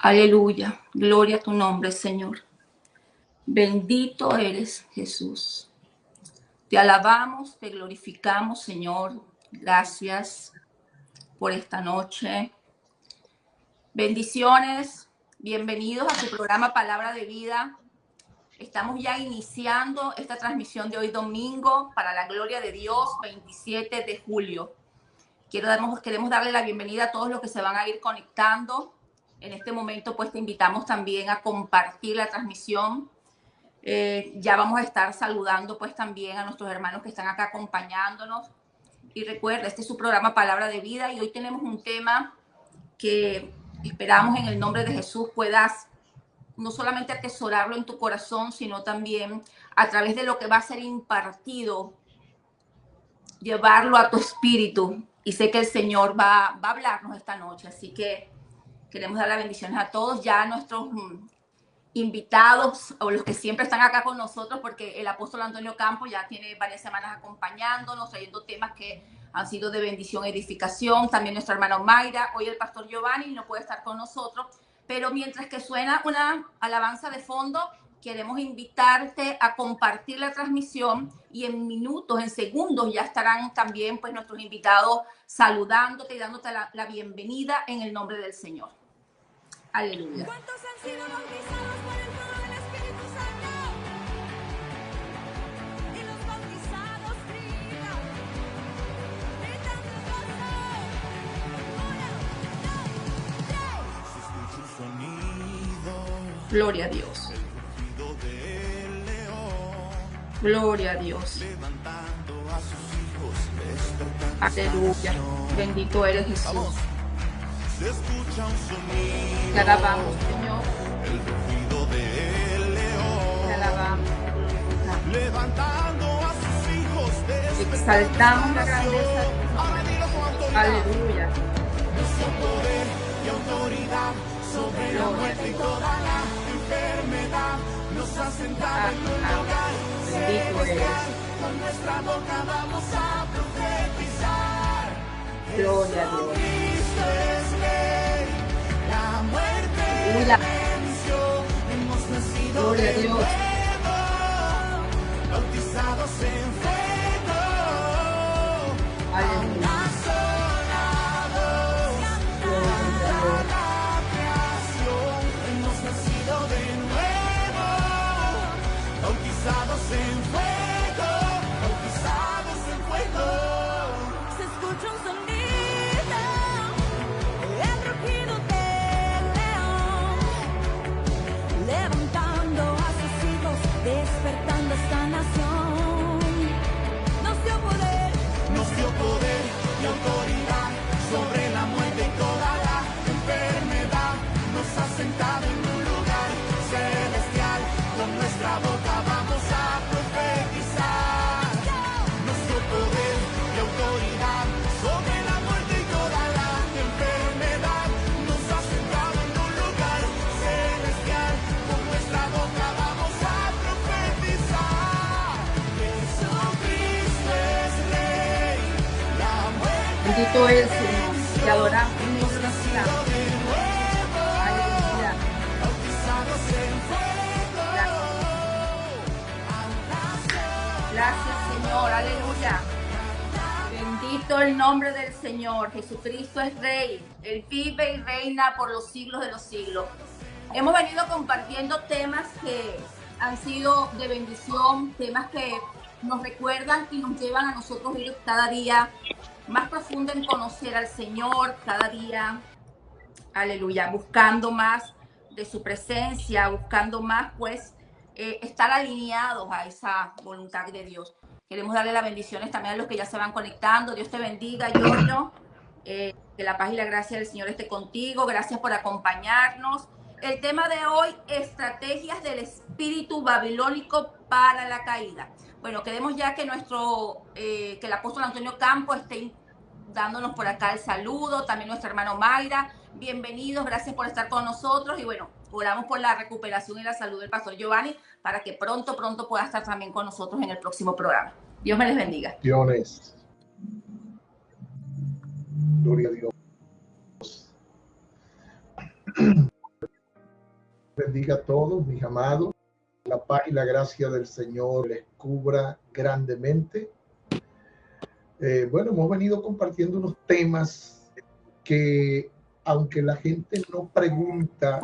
Aleluya. Gloria a tu nombre, Señor. Bendito eres, Jesús. Te alabamos, te glorificamos, Señor. Gracias por esta noche. Bendiciones. Bienvenidos a su programa Palabra de Vida. Estamos ya iniciando esta transmisión de hoy domingo para la gloria de Dios, 27 de julio. Queremos darle la bienvenida a todos los que se van a ir conectando. En este momento, pues te invitamos también a compartir la transmisión. Ya vamos a estar saludando pues también a nuestros hermanos que están acá acompañándonos. Y recuerda, este es su programa Palabra de Vida y hoy tenemos un tema que esperamos en el nombre de Jesús puedas no solamente atesorarlo en tu corazón, sino también a través de lo que va a ser impartido, llevarlo a tu espíritu. Y sé que el Señor va a hablarnos esta noche, así que queremos dar las bendiciones a todos, ya a nuestros invitados o los que siempre están acá con nosotros, porque el apóstol Antonio Campos ya tiene varias semanas acompañándonos, trayendo temas que han sido de bendición e edificación. También nuestra hermana Mayra, hoy el pastor Giovanni no puede estar con nosotros, pero mientras que suena una alabanza de fondo, queremos invitarte a compartir la transmisión y en minutos, en segundos ya estarán también pues nuestros invitados saludándote y dándote la bienvenida en el nombre del Señor. Aleluya. ¿Cuántos han sido bautizados por el fuego del Espíritu Santo? Y los bautizados gritan gozo. 1, 2, 3. Gloria a Dios. Gloria a Dios. Aleluya. Bendito eres, Jesús. Se escucha un sonido. Te alabamos, Señor. El rugido del león. Te alabamos. Levantando a sus hijos. Exaltamos la grandeza. Ahora dilo con autoridad. Aleluya. Nuestro poder y autoridad sobre la muerte y toda la enfermedad. Nos ha sentado en un lugar celestial. Con nuestra boca vamos a profetizar. Gloria a Dios. Cristo es Rey, la muerte venció, hemos nacido Gloria a de Dios. nuevo, bautizados en fuego, Aleluya. apasionados, toda la creación, hemos nacido de nuevo, bautizados en fuego, bautizados en fuego. Se escucha un sonido, el rugido del león, levantando a sus hijos, despertando esta nación. Nos dio poder Y autoridad sobre la muerte y toda la enfermedad. Nos ha sentado en un lugar celestial. Con nuestra boca vamos a profetizar. Nos dio poder y autoridad sobre la muerte y toda la enfermedad. Nos ha sentado en un lugar celestial. Con nuestra boca vamos a profetizar. Jesucristo es Rey. La muerte Bendito es el Señor. Te adoramos. Aleluya. bautizados en fuego. Gracias, Señor. Aleluya. Bendito el nombre del Señor. Jesucristo es Rey. Él vive y reina por los siglos de los siglos. Hemos venido compartiendo temas que han sido de bendición, temas que nos recuerdan y nos llevan a nosotros ir cada día más profundo en conocer al Señor, cada día, aleluya, buscando más de su presencia, buscando más, pues, estar alineados a esa voluntad de Dios. Queremos darle las bendiciones también a los que ya se van conectando. Dios te bendiga, Giorgio. Que la paz y la gracia del Señor esté contigo. Gracias por acompañarnos. El tema de hoy, estrategias del espíritu babilónico para la caída. Bueno, queremos ya que que el apóstol Antonio Campos esté dándonos por acá el saludo, también nuestro hermano Mayra. Bienvenidos, gracias por estar con nosotros y bueno, oramos por la recuperación y la salud del pastor Giovanni para que pronto pueda estar también con nosotros en el próximo programa. Dios me les bendiga. Gloria a Dios. bendiga a todos, mis amados. La paz y la gracia del Señor les cubra grandemente. Bueno, hemos venido compartiendo unos temas que, aunque la gente no pregunta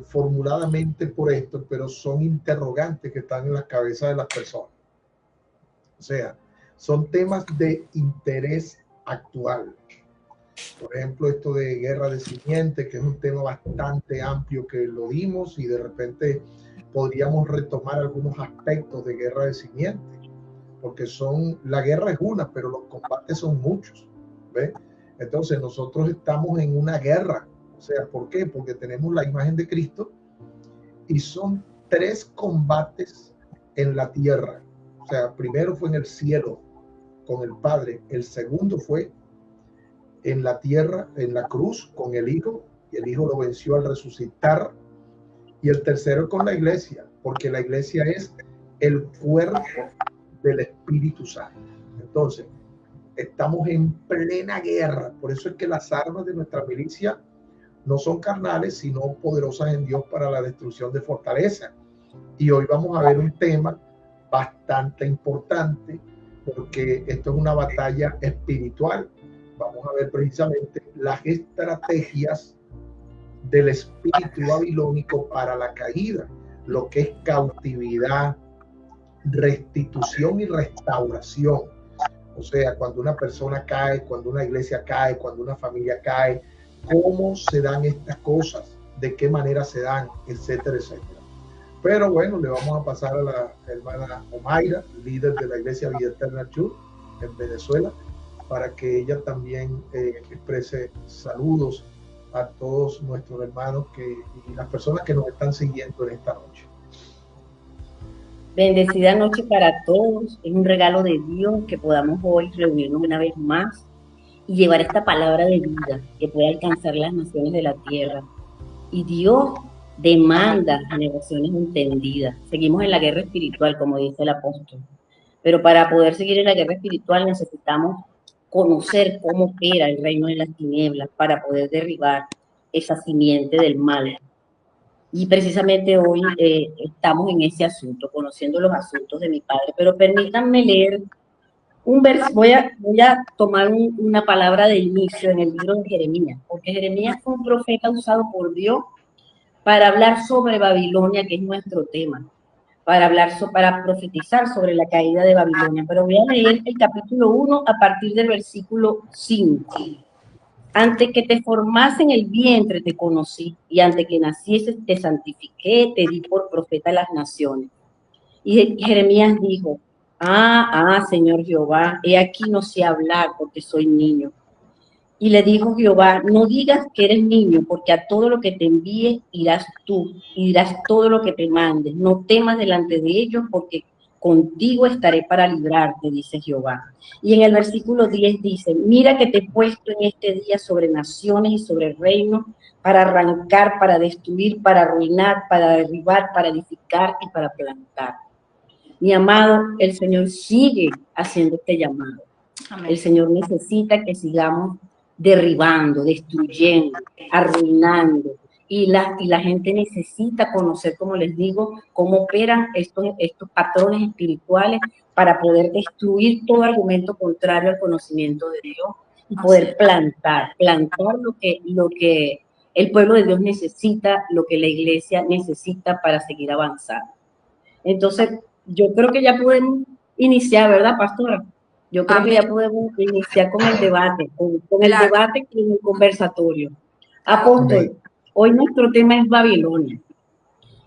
formuladamente por esto, pero son interrogantes que están en la cabeza de las personas. O sea, son temas de interés actual. Por ejemplo, esto de guerra de simiente, que es un tema bastante amplio que lo dimos y de repente podríamos retomar algunos aspectos de guerra de simiente, porque la guerra es una, pero los combates son muchos, ¿ves? Entonces nosotros estamos en una guerra. O sea, ¿por qué? Porque tenemos la imagen de Cristo y son 3 combates en la tierra. O sea, primero fue en el cielo con el Padre, el segundo fue en la tierra, en la cruz, con el Hijo, y el Hijo lo venció al resucitar, y el tercero con la iglesia, porque la iglesia es el cuerpo del Espíritu Santo. Entonces, estamos en plena guerra, por eso es que las armas de nuestra milicia no son carnales, sino poderosas en Dios para la destrucción de fortaleza. Y hoy vamos a ver un tema bastante importante, porque esto es una batalla espiritual. Vamos a ver precisamente las estrategias del espíritu babilónico para la caída, lo que es cautividad, restitución y restauración. O sea, cuando una persona cae, cuando una iglesia cae, cuando una familia cae, cómo se dan estas cosas, de qué manera se dan, etcétera, etcétera. Pero bueno, le vamos a pasar a la hermana Omaira, líder de la Iglesia Vida Eterna Church en Venezuela, para que ella también exprese saludos a todos nuestros hermanos y las personas que nos están siguiendo en esta noche. Bendecida noche para todos. Es un regalo de Dios que podamos hoy reunirnos una vez más y llevar esta palabra de vida que pueda alcanzar las naciones de la tierra. Y Dios demanda generaciones entendidas. Seguimos en la guerra espiritual, como dice el apóstol. Pero para poder seguir en la guerra espiritual necesitamos conocer cómo opera el reino de las tinieblas para poder derribar esa simiente del mal. Y precisamente hoy estamos en ese asunto, conociendo los asuntos de mi padre. Pero permítanme leer un verso. Voy a tomar una palabra de inicio en el libro de Jeremías, porque Jeremías fue un profeta usado por Dios para hablar sobre Babilonia, que es nuestro tema, para profetizar sobre la caída de Babilonia. Pero voy a leer el capítulo 1 a partir del versículo 5. Antes que te formase en el vientre te conocí, y antes que nacieses te santifiqué, te di por profeta a las naciones. Y Jeremías dijo, Señor Jehová, he aquí no sé hablar porque soy niño. Y le dijo Jehová, no digas que eres niño, porque a todo lo que te envíe irás tú, y dirás todo lo que te mandes. No temas delante de ellos, porque contigo estaré para librarte, dice Jehová. Y en el versículo 10 dice, mira que te he puesto en este día sobre naciones y sobre reinos, para arrancar, para destruir, para arruinar, para derribar, para edificar y para plantar. Mi amado, el Señor sigue haciendo este llamado. Amén. El Señor necesita que sigamos derribando, destruyendo, arruinando. Y la gente necesita conocer, como les digo, cómo operan estos patrones espirituales para poder destruir todo argumento contrario al conocimiento de Dios y poder plantar lo que el pueblo de Dios necesita, lo que la iglesia necesita para seguir avanzando. Entonces, yo creo que ya podemos iniciar, ¿verdad, pastora? Yo creo que ya podemos iniciar con el debate, con el debate y el conversatorio. Apóstol, hoy nuestro tema es Babilonia.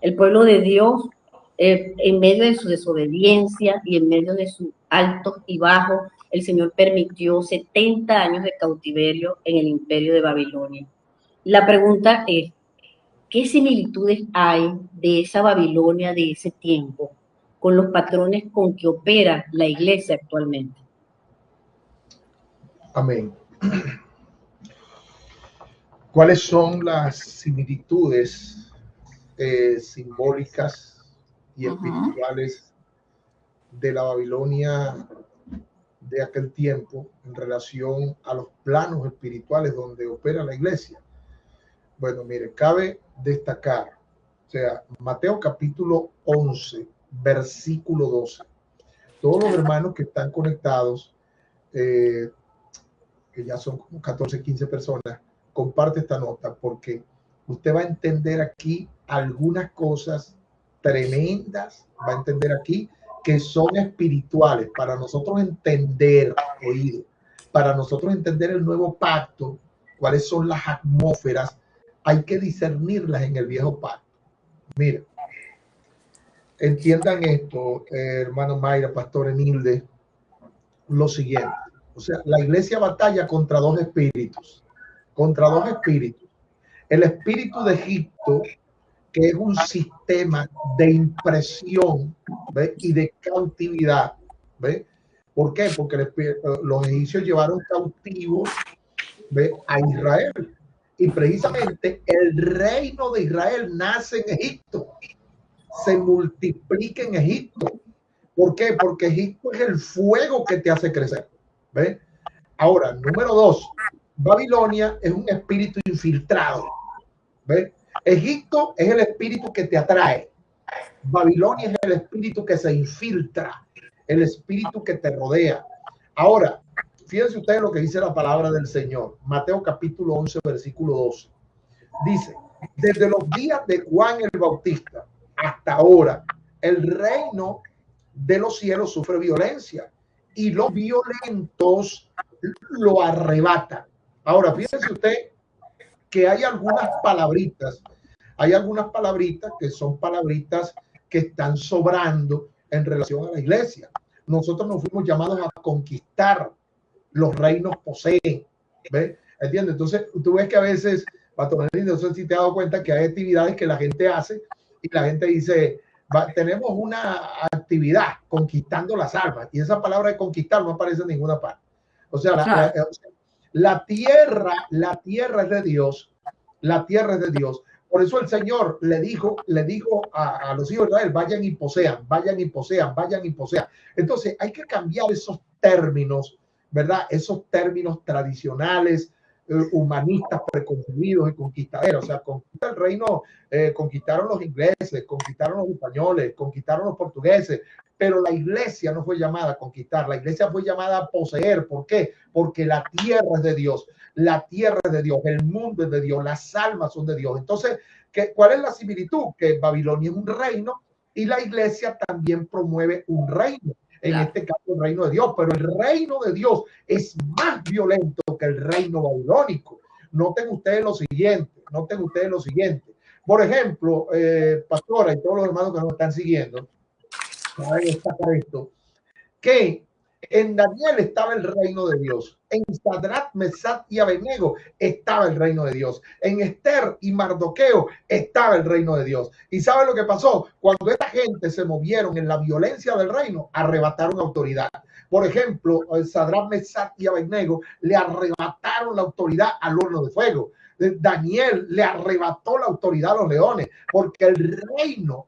El pueblo de Dios, en medio de su desobediencia y en medio de sus altos y bajos, el Señor permitió 70 años de cautiverio en el imperio de Babilonia. La pregunta es, ¿qué similitudes hay de esa Babilonia de ese tiempo con los patrones con que opera la iglesia actualmente? Amén. ¿Cuáles son las similitudes simbólicas y espirituales de la Babilonia de aquel tiempo en relación a los planos espirituales donde opera la iglesia? Bueno, mire, cabe destacar O sea, Mateo capítulo 11, versículo 12. Todos los hermanos que están conectados, que ya son como 14, 15 personas, comparte esta nota porque usted va a entender aquí algunas cosas tremendas, va a entender aquí que son espirituales para nosotros entender, oído, para nosotros entender el nuevo pacto, cuáles son las atmósferas, hay que discernirlas en el viejo pacto. Mira, entiendan esto, hermano Mayra, pastor Enilde, lo siguiente. O sea, la iglesia batalla contra dos espíritus. Contra dos espíritus. El espíritu de Egipto, que es un sistema de impresión, ¿ve? Y de cautividad. ¿Ve? ¿Por qué? Porque los egipcios llevaron cautivos, ¿ve? A Israel. Y precisamente el reino de Israel nace en Egipto. Se multiplica en Egipto. ¿Por qué? Porque Egipto es el fuego que te hace crecer. ¿Ve? Ahora, número 2, Babilonia es un espíritu infiltrado. ¿Ve? Egipto es el espíritu que te atrae. Babilonia es el espíritu que se infiltra, el espíritu que te rodea. Ahora, fíjense ustedes lo que dice la palabra del Señor. Mateo capítulo 11, versículo 12. Dice, desde los días de Juan el Bautista hasta ahora, el reino de los cielos sufre violencia y los violentos lo arrebatan. Ahora, fíjense usted que hay algunas palabritas que son palabritas que están sobrando en relación a la iglesia. Nosotros nos fuimos llamados a conquistar, los reinos poseen, ¿ves? ¿Entiendes? Entonces, tú ves que a veces, no sé si te has dado cuenta que hay actividades que la gente hace y la gente dice, tenemos una actividad conquistando las almas, y esa palabra de conquistar no aparece en ninguna parte. O sea, la tierra es de Dios, la tierra es de Dios. Por eso el Señor le dijo a los hijos de Israel, vayan y posean, vayan y posean, vayan y posean. Entonces hay que cambiar esos términos, ¿verdad? Esos términos tradicionales, humanistas, preconcebidos y conquistaderos. O sea, conquista el reino, conquistaron los ingleses, conquistaron los españoles, conquistaron los portugueses, pero la iglesia no fue llamada a conquistar, la iglesia fue llamada a poseer. ¿Por qué? Porque la tierra es de Dios, la tierra es de Dios, el mundo es de Dios, las almas son de Dios. Entonces, ¿cuál es la similitud? Que Babilonia es un reino y la iglesia también promueve un reino. En este caso el reino de Dios, pero el reino de Dios es más violento que el reino babilónico. Noten ustedes lo siguiente. Por ejemplo, pastora y todos los hermanos que nos están siguiendo, saben destacar esto, que en Daniel estaba el reino de Dios, en Sadrach, Mesach y Abednego estaba el reino de Dios, en Esther y Mardoqueo estaba el reino de Dios. ¿Y sabe lo que pasó? Cuando esta gente se movieron en la violencia del reino, arrebataron autoridad. Por ejemplo, Sadrach, Mesach y Abednego le arrebataron la autoridad al horno de fuego. Daniel le arrebató la autoridad a los leones, porque el reino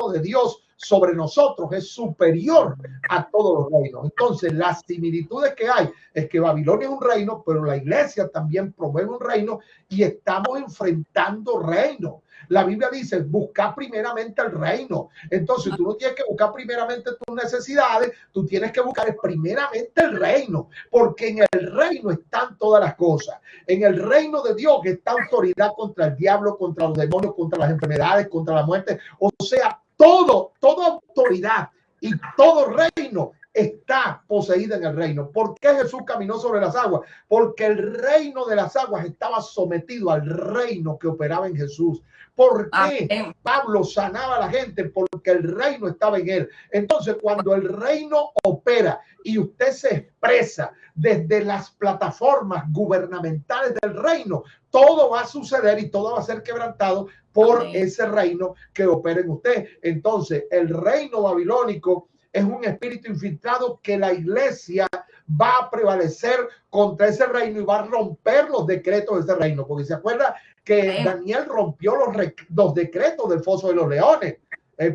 de Dios sobre nosotros es superior a todos los reinos. Entonces, las similitudes que hay es que Babilonia es un reino, pero la iglesia también promueve un reino y estamos enfrentando reinos. La Biblia dice, busca primeramente el reino. Entonces, tú no tienes que buscar primeramente tus necesidades, tú tienes que buscar primeramente el reino, porque en el reino están todas las cosas. En el reino de Dios está autoridad contra el diablo, contra los demonios, contra las enfermedades, contra la muerte. O sea, toda autoridad y todo reino está poseída en el reino. ¿Por qué Jesús caminó sobre las aguas? Porque el reino de las aguas estaba sometido al reino que operaba en Jesús. ¿Por qué Pablo sanaba a la gente? Porque el reino estaba en él. Entonces, cuando el reino opera y usted se expresa desde las plataformas gubernamentales del reino, todo va a suceder y todo va a ser quebrantado por ese reino que opera en usted. Entonces, el reino babilónico es un espíritu infiltrado que la iglesia va a prevalecer contra ese reino y va a romper los decretos de ese reino. Porque se acuerda que Daniel rompió los decretos del foso de los leones.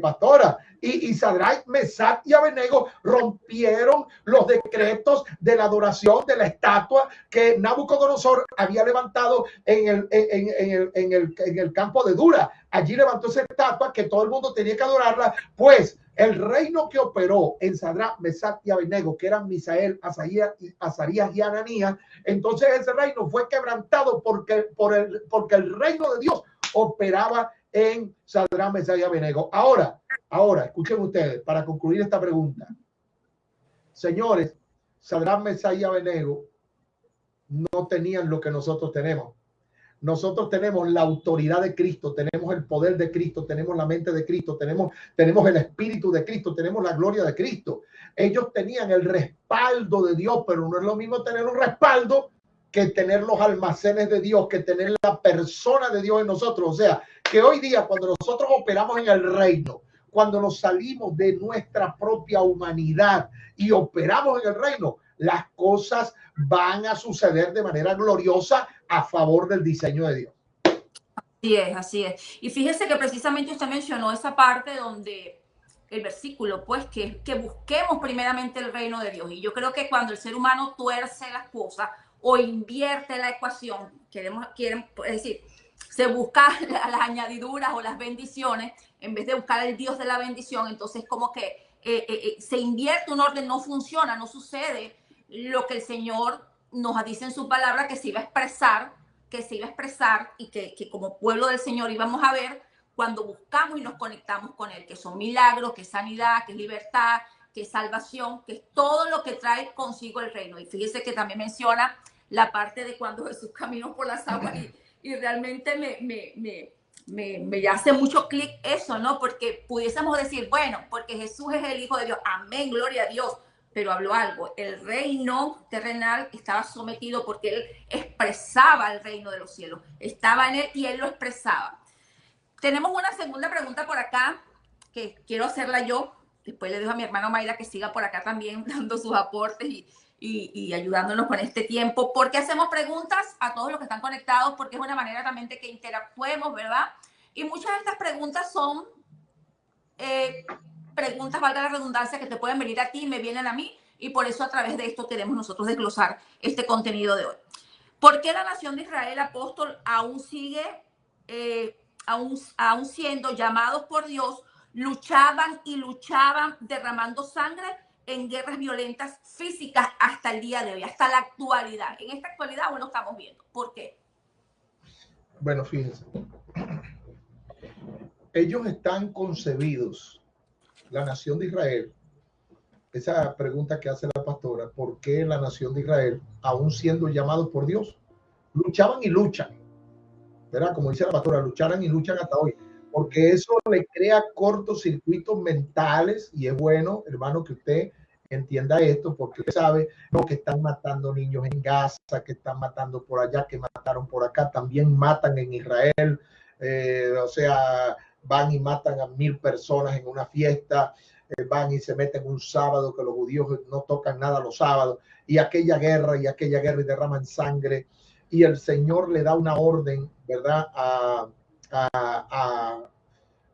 Pastora, y Sadrach, Mesach y Abednego rompieron los decretos de la adoración de la estatua que Nabucodonosor había levantado en el campo de Dura. Allí levantó esa estatua que todo el mundo tenía que adorarla, pues el reino que operó en Sadrach, Mesach y Abednego, que eran Misael, Azarías y Ananías, entonces ese reino fue quebrantado porque el reino de Dios operaba en Sadrach, Mesach y Abednego. Ahora, escuchen ustedes, para concluir esta pregunta. Señores, Sadrach, Mesach y Abednego no tenían lo que nosotros tenemos. Nosotros tenemos la autoridad de Cristo, tenemos el poder de Cristo, tenemos la mente de Cristo, tenemos el espíritu de Cristo, tenemos la gloria de Cristo. Ellos tenían el respaldo de Dios, pero no es lo mismo tener un respaldo que tener los almacenes de Dios, que tener la persona de Dios en nosotros. O sea, que hoy día cuando nosotros operamos en el reino, cuando nos salimos de nuestra propia humanidad y operamos en el reino, las cosas van a suceder de manera gloriosa a favor del diseño de Dios. Así es, así es. Y fíjese que precisamente usted mencionó esa parte donde el versículo, pues, que busquemos primeramente el reino de Dios. Y yo creo que cuando el ser humano tuerce las cosas o invierte la ecuación, es decir, se busca las añadiduras o las bendiciones en vez de buscar el Dios de la bendición, entonces como que se invierte un orden, no funciona, no sucede lo que el Señor nos dice en su palabra que se iba a expresar, y que como pueblo del Señor íbamos a ver cuando buscamos y nos conectamos con Él, que son milagros, que es sanidad, que es libertad, que es salvación, que es todo lo que trae consigo el reino. Y fíjese que también menciona la parte de cuando Jesús caminó por las aguas y realmente me hace mucho clic eso, ¿no? Porque pudiésemos decir, bueno, porque Jesús es el Hijo de Dios, amén, gloria a Dios, pero habló algo, el reino terrenal estaba sometido porque Él expresaba el reino de los cielos, estaba en Él y Él lo expresaba. Tenemos una segunda pregunta por acá que quiero hacerla yo, después le dejo a mi hermano Mayra que siga por acá también dando sus aportes y ayudándonos con este tiempo. ¿Por qué hacemos preguntas a todos los que están conectados? Porque es una manera también de que interactuemos, ¿verdad? Y muchas de estas preguntas son preguntas, valga la redundancia, que te pueden venir a ti y me vienen a mí. Y por eso a través de esto queremos nosotros desglosar este contenido de hoy. ¿Por qué la nación de Israel, apóstol, aún sigue, aún siendo llamados por Dios, luchaban y luchaban derramando sangre en guerras violentas físicas hasta el día de hoy, hasta la actualidad? En esta actualidad aún lo estamos viendo. ¿Por qué? Bueno, fíjense. Ellos están concebidos, la nación de Israel, esa pregunta que hace la pastora, ¿por qué la nación de Israel, aún siendo llamados por Dios, luchaban y luchan? ¿Verdad? Como dice la pastora, lucharan y luchan hasta hoy. Porque eso le crea cortocircuitos mentales y es bueno, hermano, que usted entienda esto, porque usted sabe, no, que están matando niños en Gaza, que están matando por allá, que mataron por acá, también matan en Israel, o sea, van y matan a 1000 personas en una fiesta, van y se meten un sábado, que los judíos no tocan nada los sábados, y aquella guerra y derraman sangre, y el Señor le da una orden, ¿verdad?,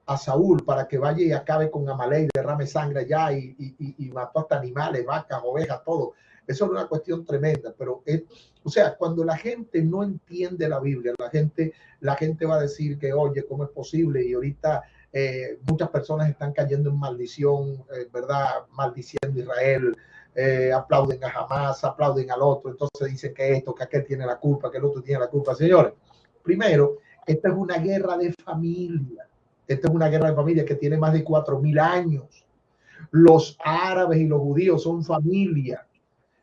a Saúl para que vaya y acabe con Amalek, derrame sangre allá y mató hasta animales, vacas, ovejas, todo. Eso es una cuestión tremenda, pero o sea, cuando la gente no entiende la Biblia, la gente va a decir que, oye, ¿cómo es posible? Y ahorita muchas personas están cayendo en maldición, ¿verdad? Maldiciendo a Israel, aplauden a Hamas, aplauden al otro, entonces dicen que esto, que aquel tiene la culpa, que el otro tiene la culpa. Señores, primero, esta es una guerra de familia. Esta es una guerra de familia que tiene más de 4000 años. Los árabes y los judíos son familia.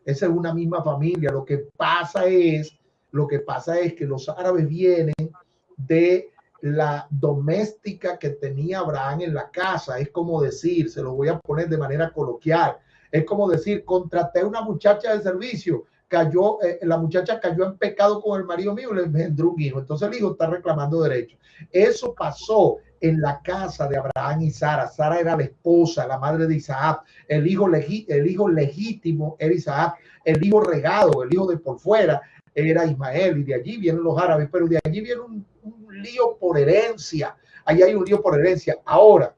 Esa es una misma familia. Lo que pasa es que los árabes vienen de la doméstica que tenía Abraham en la casa. Es como decir, se lo voy a poner de manera coloquial, es como decir, contraté a una muchacha de servicio, la muchacha cayó en pecado con el marido mío y le engendró un hijo. Entonces el hijo está reclamando derechos. Eso pasó en la casa de Abraham y Sara. Sara era la esposa, la madre de Isaac. El hijo legítimo era Isaac. El hijo regado, el hijo de por fuera, era Ismael. Y de allí vienen los árabes, pero de allí viene un lío por herencia. Ahí hay un lío por herencia. Ahora,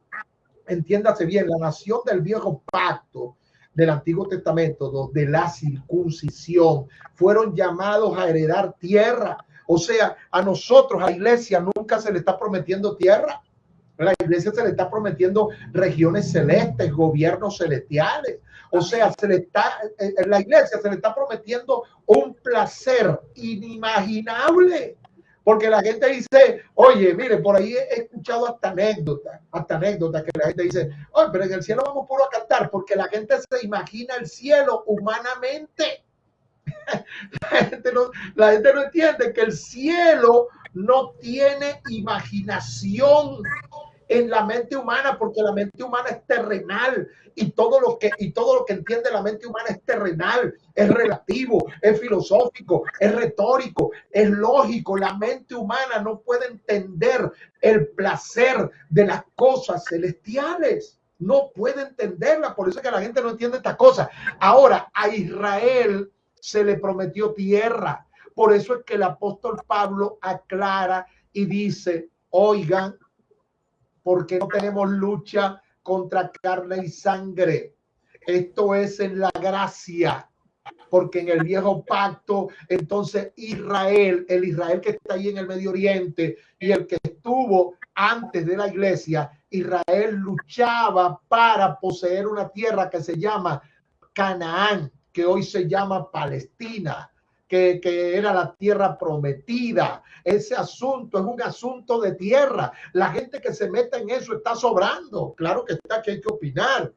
entiéndase bien, la nación del viejo pacto del Antiguo Testamento, de la circuncisión, fueron llamados a heredar tierra. O sea, a nosotros, a iglesia, nunca se le está prometiendo tierra. A la iglesia se le está prometiendo regiones celestes, gobiernos celestiales. O sea, en la iglesia se le está prometiendo un placer inimaginable. Porque la gente dice, oye, mire, por ahí he escuchado hasta anécdotas que la gente dice, oye, pero en el cielo vamos puro a cantar, porque la gente se imagina el cielo humanamente. La gente no entiende que el cielo no tiene imaginación en la mente humana, porque la mente humana es terrenal y todo lo que entiende la mente humana es terrenal, es relativo, es filosófico, es retórico, es lógico. La mente humana no puede entender el placer de las cosas celestiales, no puede entenderla. Por eso es que la gente no entiende estas cosas. Ahora, a Israel se le prometió tierra. Por eso es que el apóstol Pablo aclara y dice, oigan, porque no tenemos lucha contra carne y sangre. Esto es en la gracia, porque en el viejo pacto, entonces Israel, el Israel que está ahí en el Medio Oriente y el que estuvo antes de la iglesia, Israel luchaba para poseer una tierra que se llama Canaán, que hoy se llama Palestina, que era la tierra prometida. Ese asunto es un asunto de tierra. La gente que se mete en eso está sobrando. Claro que está que hay que opinar.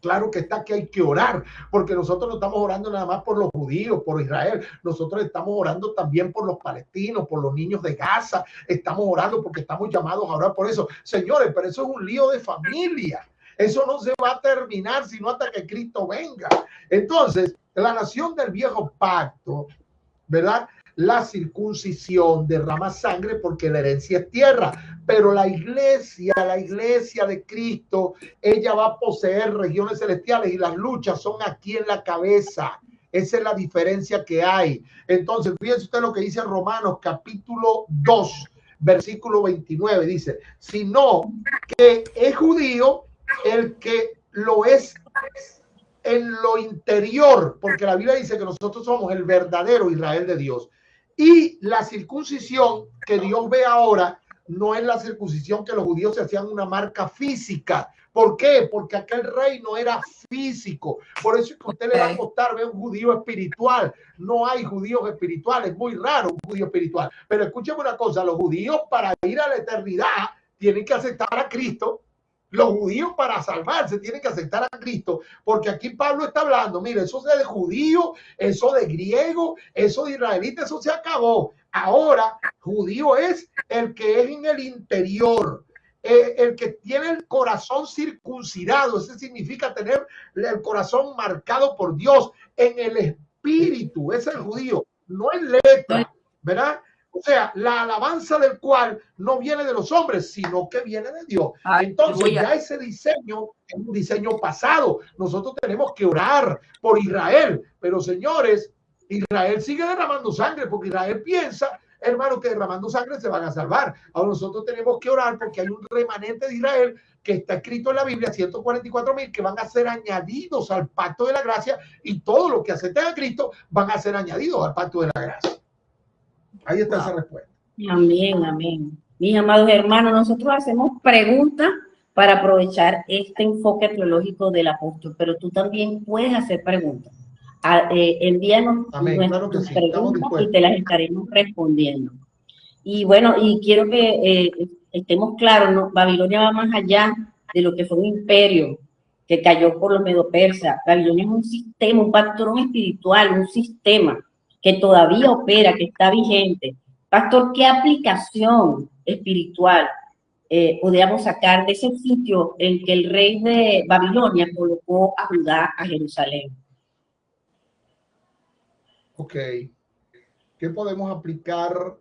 Claro que está que hay que orar, porque nosotros no estamos orando nada más por los judíos, por Israel. Nosotros estamos orando también por los palestinos, por los niños de Gaza. Estamos orando porque estamos llamados a orar por eso. Señores, pero eso es un lío de familia. Eso no se va a terminar sino hasta que Cristo venga. Entonces, la nación del viejo pacto, ¿verdad? La circuncisión derrama sangre porque la herencia es tierra, pero la iglesia de Cristo, ella va a poseer regiones celestiales y las luchas son aquí en la cabeza. Esa es la diferencia que hay. Entonces, fíjense usted lo que dice Romanos capítulo 2, versículo 29, dice, sino que es judío el que lo es en lo interior, porque la Biblia dice que nosotros somos el verdadero Israel de Dios. Y la circuncisión que Dios ve ahora no es la circuncisión que los judíos se hacían una marca física. ¿Por qué? Porque aquel reino era físico. Por eso es que a usted le va a costar ver un judío espiritual. No hay judíos espirituales, muy raro un judío espiritual. Pero escúcheme una cosa, los judíos para ir a la eternidad tienen que aceptar a Cristo. Los judíos para salvarse tienen que aceptar a Cristo, porque aquí Pablo está hablando, mire, eso de judío, eso de griego, eso de israelita, eso se acabó. Ahora, judío es el que es en el interior, el que tiene el corazón circuncidado. Eso significa tener el corazón marcado por Dios en el espíritu. Ese es el judío, no en letra, ¿verdad? O sea, la alabanza del cual no viene de los hombres, sino que viene de Dios. Entonces ya ese diseño es un diseño pasado. Nosotros tenemos que orar por Israel. Pero señores, Israel sigue derramando sangre porque Israel piensa, hermano, que derramando sangre se van a salvar. Ahora nosotros tenemos que orar porque hay un remanente de Israel que está escrito en la Biblia, 144,000 que van a ser añadidos al pacto de la gracia, y todo lo que acepten a Cristo van a ser añadidos al pacto de la gracia. Ahí está esa respuesta. Amén, amén. Mis amados hermanos, nosotros hacemos preguntas para aprovechar este enfoque teológico del apóstol, pero tú también puedes hacer preguntas. Envíanos tus preguntas y te las estaremos respondiendo. Y bueno, y quiero que estemos claros, ¿no? Babilonia va más allá de lo que fue un imperio que cayó por los medo-persas. Babilonia es un sistema, un patrón espiritual, un sistema que todavía opera, que está vigente. Pastor, ¿qué aplicación espiritual podríamos sacar de ese sitio en que el rey de Babilonia colocó a Judá, a Jerusalén? Ok. ¿Qué podemos aplicar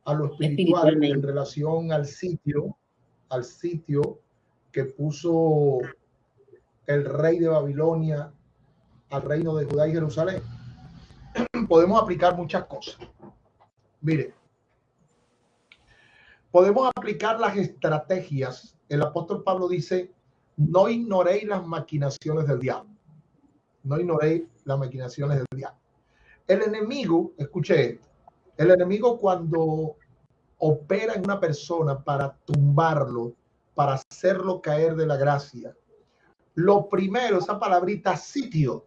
a lo espiritual en relación al sitio que puso el rey de Babilonia al reino de Judá y Jerusalén? Podemos aplicar muchas cosas. Mire, podemos aplicar las estrategias el apóstol Pablo dice, no ignoréis las maquinaciones del diablo. No ignoréis las maquinaciones del diablo. El enemigo, escuche esto, el enemigo cuando opera en una persona para tumbarlo, para hacerlo caer de la gracia, lo primero, esa palabrita sitio,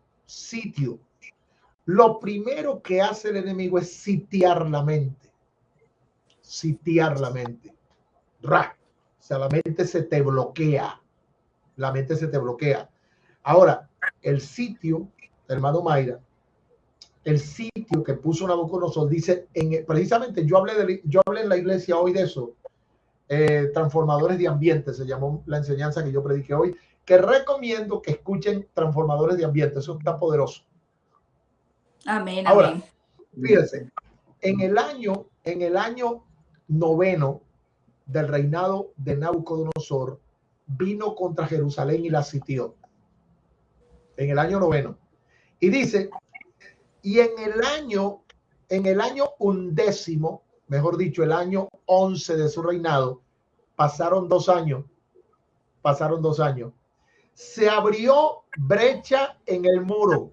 lo primero que hace el enemigo es sitiar la mente. Sitiar la mente. O sea, la mente se te bloquea. La mente se te bloquea. Ahora, el sitio, hermano Mayra, el sitio que puso Nabucodonosor, dice, precisamente yo hablé en la iglesia hoy de eso, transformadores de ambiente, se llamó la enseñanza que yo prediqué hoy, que recomiendo que escuchen transformadores de ambiente, eso está poderoso. Amén, Ahora, amén. fíjense, en el año noveno del reinado de Nabucodonosor, vino contra Jerusalén y la sitió. En el año noveno. Y dice, y en el año undécimo, mejor dicho, el año 11 de su reinado, pasaron 2 años. Se abrió brecha en el muro.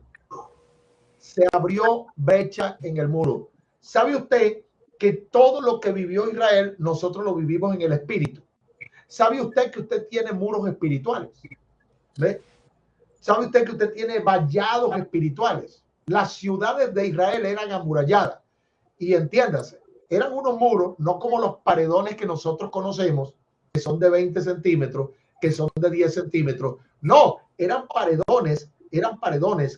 ¿Sabe usted que todo lo que vivió Israel, nosotros lo vivimos en el espíritu? ¿Sabe usted que usted tiene muros espirituales? ¿Ve? ¿Sabe usted que usted tiene vallados espirituales? Las ciudades de Israel eran amuralladas. Y entiéndase, eran unos muros, no como los paredones que nosotros conocemos, que son de 20 centímetros, que son de 10 centímetros. No, eran paredones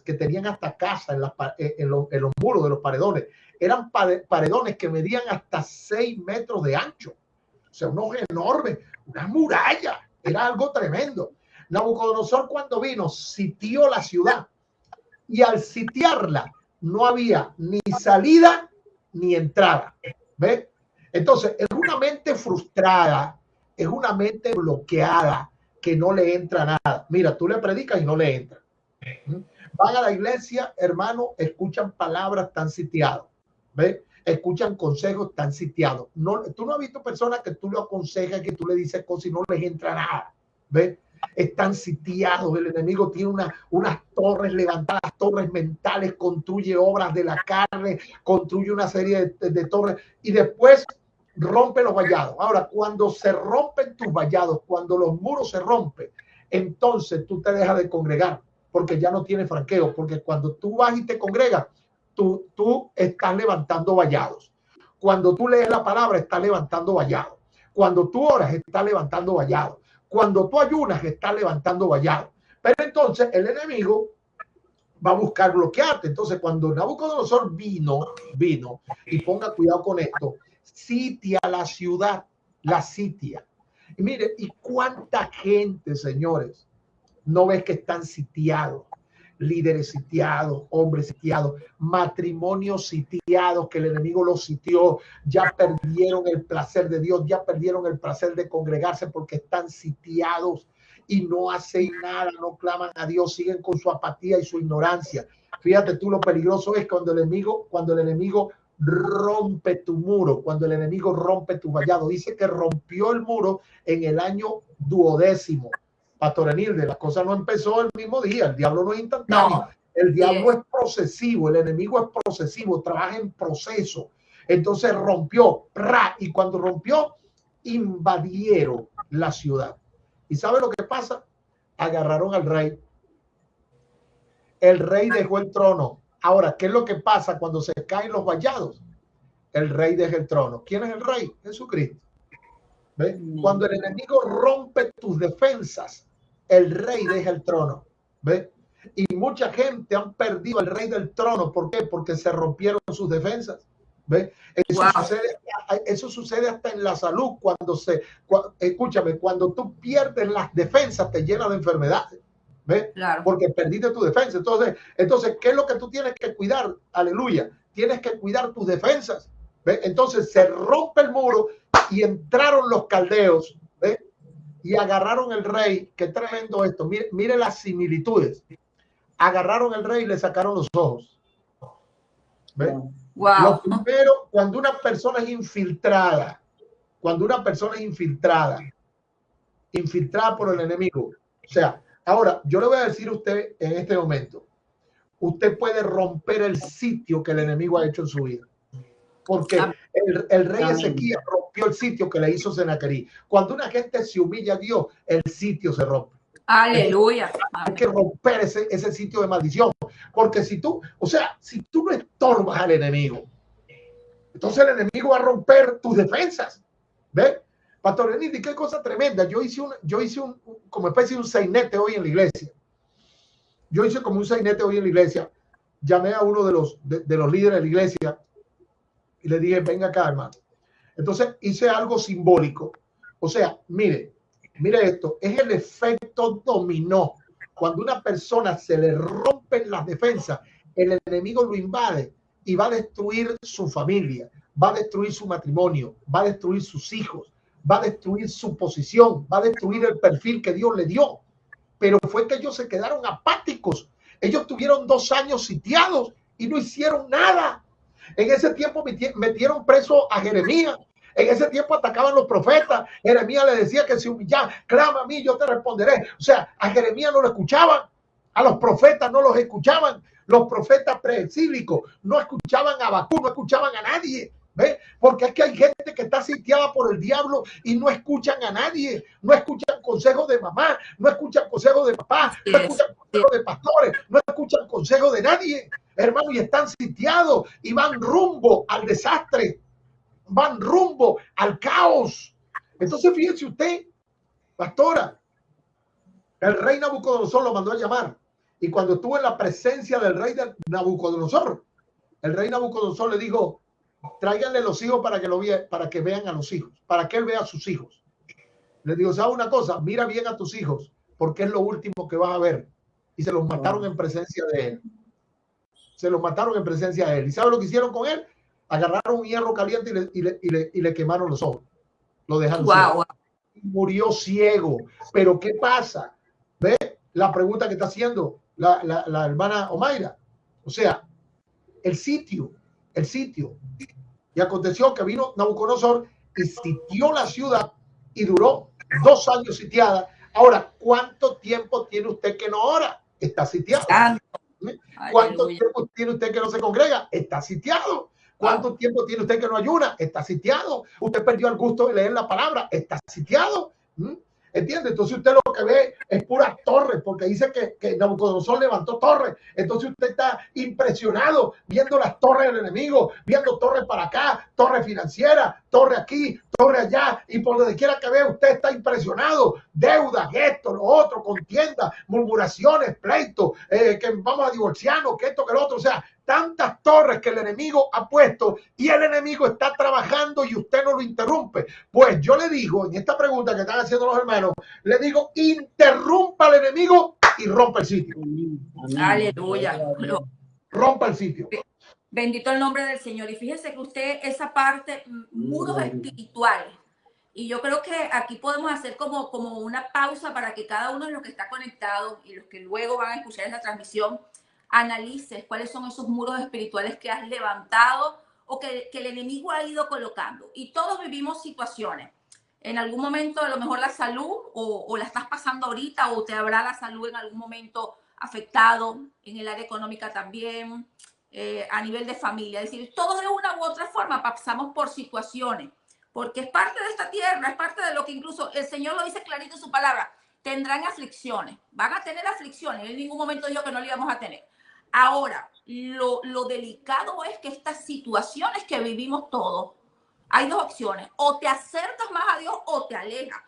que tenían hasta casa en los muros de los paredones. Eran paredones que medían hasta 6 metros de ancho. O sea, unos enormes, una muralla. Era algo tremendo. Nabucodonosor cuando vino, sitió la ciudad. Y al sitiarla, no había ni salida ni entrada. ¿Ve? Entonces, es una mente frustrada, es una mente bloqueada, que no le entra nada. Mira, tú le predicas y no le entra. Van a la iglesia, hermano, escuchan palabras tan sitiadas. ¿Ve? Escuchan consejos tan sitiados. No, tú no has visto personas que tú le aconsejas, que tú le dices cosas y no les entra nada. ¿Ve? Están sitiados, el enemigo tiene unas torres levantadas, torres mentales, construye obras de la carne, construye una serie de torres y después rompe los vallados. Ahora, cuando se rompen tus vallados, cuando los muros se rompen, entonces tú te dejas de congregar porque ya no tienes franqueo, porque cuando tú vas y te congregas, tú estás levantando vallados. Cuando tú lees la palabra, estás levantando vallados. Cuando tú oras, estás levantando vallados. Cuando tú ayunas, estás levantando vallados. Pero entonces el enemigo va a buscar bloquearte. Entonces, cuando Nabucodonosor vino, y ponga cuidado con esto, sitia la ciudad, la sitia. Y mire, ¿y cuánta gente, señores, no ves que están sitiados? Líderes sitiados, hombres sitiados, matrimonios sitiados, que el enemigo los sitió, ya perdieron el placer de Dios, ya perdieron el placer de congregarse porque están sitiados y no hacen nada, no claman a Dios, siguen con su apatía y su ignorancia. Fíjate tú, lo peligroso es cuando el enemigo rompe tu muro, cuando el enemigo rompe tu vallado. Dice que rompió el muro en el año 12º. Pastor Enilde, la cosa no empezó el mismo día, el diablo no es instantáneo, no, el diablo es procesivo, el enemigo es procesivo, trabaja en proceso. Entonces rompió, y cuando rompió, invadieron la ciudad. ¿Y sabe lo que pasa? Agarraron al rey. El rey dejó el trono. Ahora, ¿qué es lo que pasa cuando se caen los vallados? El rey deja el trono. ¿Quién es el rey? Jesucristo. ¿Ve? Cuando el enemigo rompe tus defensas, el rey deja el trono. ¿Ve? Y mucha gente han perdido al rey del trono. ¿Por qué? Porque se rompieron sus defensas. ¿Ve? Eso sucede hasta en la salud. Escúchame, cuando tú pierdes las defensas, te llenas de enfermedades. ¿Ve? Claro. Porque perdiste tu defensa. Entonces, ¿qué es lo que tú tienes que cuidar? Aleluya. Tienes que cuidar tus defensas. ¿Ve? Entonces se rompe el muro y entraron los caldeos, ¿ve? Y agarraron el rey. Qué tremendo esto. Mire las similitudes. Agarraron el rey y le sacaron los ojos. ¿Ve? Wow. Lo primero, cuando una persona es infiltrada, infiltrada por el enemigo. O sea, ahora, yo le voy a decir a usted en este momento, usted puede romper el sitio que el enemigo ha hecho en su vida. Porque el rey Ezequías rompió el sitio que le hizo Senaquerib. Cuando una gente se humilla a Dios, el sitio se rompe. Aleluya. Hay que romper ese sitio de maldición. Porque si tú no estorbas al enemigo, entonces el enemigo va a romper tus defensas. ¿Ves? Pastor Enidi, qué cosa tremenda. Yo hice como especie de un sainete hoy en la iglesia. Yo hice como un sainete hoy en la iglesia. Llamé a uno de los líderes de la iglesia y le dije, venga acá, hermano. Entonces hice algo simbólico. O sea, mire esto, es el efecto dominó. Cuando una persona se le rompen las defensas, el enemigo lo invade y va a destruir su familia, va a destruir su matrimonio, va a destruir sus hijos, va a destruir su posición, va a destruir el perfil que Dios le dio. Pero fue que ellos se quedaron apáticos. Ellos tuvieron 2 años sitiados y no hicieron nada. En ese tiempo metieron preso a Jeremías. En ese tiempo atacaban los profetas. Jeremías le decía que si humillaba, clama a mí, yo te responderé. O sea, a Jeremías no lo escuchaban. A los profetas no los escuchaban. Los profetas preexílicos no escuchaban a Habacuc, no escuchaban a nadie. ¿Ve? Porque es que hay gente que está sitiada por el diablo y no escuchan a nadie, no escuchan consejos de mamá, no escuchan consejos de papá, no escuchan consejos de pastores, no escuchan consejos de nadie, hermano, y están sitiados y van rumbo al desastre, van rumbo al caos. Entonces, fíjense usted, pastora, el rey Nabucodonosor lo mandó a llamar, y cuando estuvo en la presencia del rey de Nabucodonosor, el rey Nabucodonosor le dijo, tráiganle los hijos para que vean a los hijos, para que él vea a sus hijos. Le digo, ¿sabes una cosa? Mira bien a tus hijos, porque es lo último que vas a ver. Y se los mataron en presencia de él. Se los mataron en presencia de él. ¿Y sabes lo que hicieron con él? Agarraron un hierro caliente y le quemaron los ojos. Lo dejaron ciego. Murió ciego. Pero ¿qué pasa? ¿Ve la pregunta que está haciendo la hermana Omaira? O sea, el sitio. Y aconteció que vino Nabucodonosor y sitió la ciudad y duró 2 años sitiada. Ahora, ¿cuánto tiempo tiene usted que no ora? Está sitiado. ¿Cuánto tiempo tiene usted que no se congrega? Está sitiado. ¿Cuánto tiempo tiene usted que no ayuna? Está sitiado. Usted perdió el gusto de leer la palabra. Está sitiado. ¿Entiende? Entonces usted lo que ve es puras torres, porque dice que Nabucodonosor levantó torres. Entonces usted está impresionado viendo las torres del enemigo, viendo torres para acá, torre financiera, torre aquí, torre allá, y por donde quiera que vea usted está impresionado. Deudas, esto, lo otro, contiendas, murmuraciones, pleitos, que vamos a divorciarnos, que esto, que lo otro. O sea, tantas torres que el enemigo ha puesto y el enemigo está trabajando y usted no lo interrumpe. Pues yo le digo, en esta pregunta que están haciendo los hermanos, le digo, interrumpa al enemigo y rompa el sitio. Aleluya. Rompa el sitio. Bendito el nombre del Señor. Y fíjese que usted, esa parte, muros espirituales. Y yo creo que aquí podemos hacer como una pausa para que cada uno de los que está conectado y los que luego van a escuchar esta transmisión, analices cuáles son esos muros espirituales que has levantado o que el enemigo ha ido colocando. Y todos vivimos situaciones. En algún momento a lo mejor la salud o la estás pasando ahorita o te habrá la salud en algún momento afectado, en el área económica también, a nivel de familia. Es decir, todos de una u otra forma pasamos por situaciones, porque es parte de esta tierra, es parte de lo que incluso el Señor lo dice clarito en su palabra. Tendrán aflicciones, van a tener aflicciones. En ningún momento dijo que no lo íbamos a tener. Ahora, lo delicado es que estas situaciones que vivimos todos, hay 2 opciones, o te acercas más a Dios o te alejas.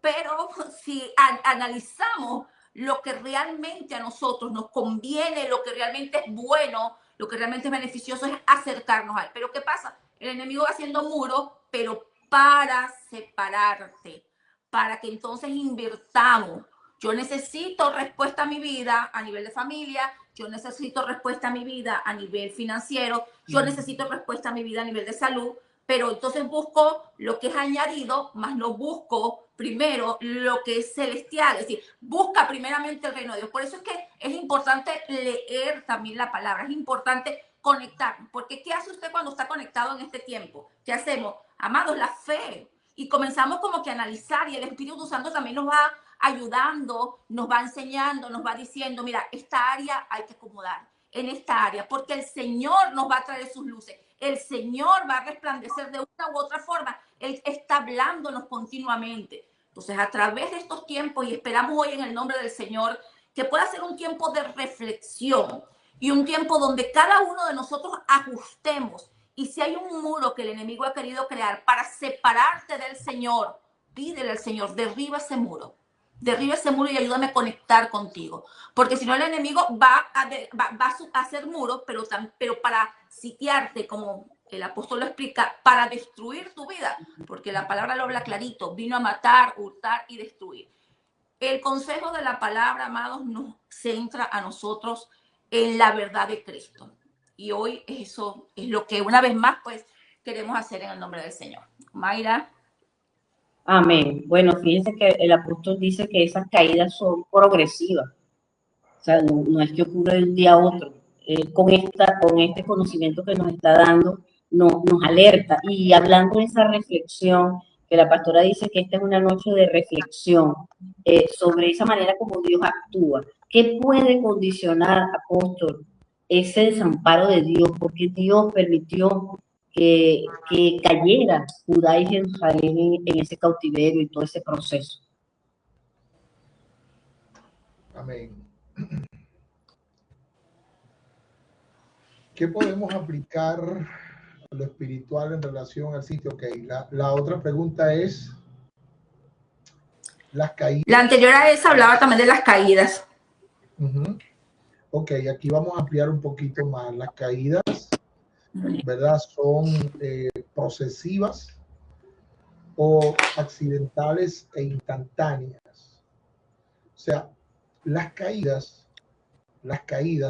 Pero si analizamos lo que realmente a nosotros nos conviene, lo que realmente es bueno, lo que realmente es beneficioso es acercarnos a Él. Pero ¿qué pasa? El enemigo va haciendo muros, pero para separarte, para que entonces invirtamos. Yo necesito respuesta a mi vida a nivel de familia, yo necesito respuesta a mi vida a nivel financiero, yo necesito respuesta a mi vida a nivel de salud, pero entonces busco lo que es añadido, más no busco primero lo que es celestial. Es decir, busca primeramente el reino de Dios. Por eso es que es importante leer también la palabra, es importante conectar. Porque ¿qué hace usted cuando está conectado en este tiempo? ¿Qué hacemos? Amados, la fe y comenzamos como que a analizar, y el Espíritu Santo también nos va ayudando, nos va enseñando, nos va diciendo, mira, esta área hay que acomodar en esta área, porque el Señor nos va a traer sus luces, el Señor va a resplandecer de una u otra forma, Él está hablándonos continuamente. Entonces, a través de estos tiempos, y esperamos hoy en el nombre del Señor, que pueda ser un tiempo de reflexión y un tiempo donde cada uno de nosotros ajustemos. Y si hay un muro que el enemigo ha querido crear para separarte del Señor, pídele al Señor, derriba ese muro y ayúdame a conectar contigo. Porque si no, el enemigo va a hacer muros, pero para sitiarte, como el apóstol lo explica, para destruir tu vida. Porque la palabra lo habla clarito, vino a matar, hurtar y destruir. El consejo de la palabra, amados, nos centra a nosotros en la verdad de Cristo. Y hoy eso es lo que una vez más pues queremos hacer en el nombre del Señor. Mayra. Amén. Bueno, fíjense que el apóstol dice que esas caídas son progresivas. O sea, no es que ocurre de un día a otro. Con este conocimiento que nos está dando, nos alerta. Y hablando de esa reflexión, que la pastora dice que esta es una noche de reflexión sobre esa manera como Dios actúa. ¿Qué puede condicionar, apóstol, ese desamparo de Dios? Porque Dios permitió que cayera Judá y Jerusalén en ese cautiverio y todo ese proceso. Amén. ¿Qué podemos aplicar a lo espiritual en relación al sitio? Ok, la otra pregunta es las caídas. La anterior a esa hablaba también de las caídas. Ok, aquí vamos a ampliar un poquito más. Las caídas, ¿verdad? Son procesivas o accidentales e instantáneas. O sea, las caídas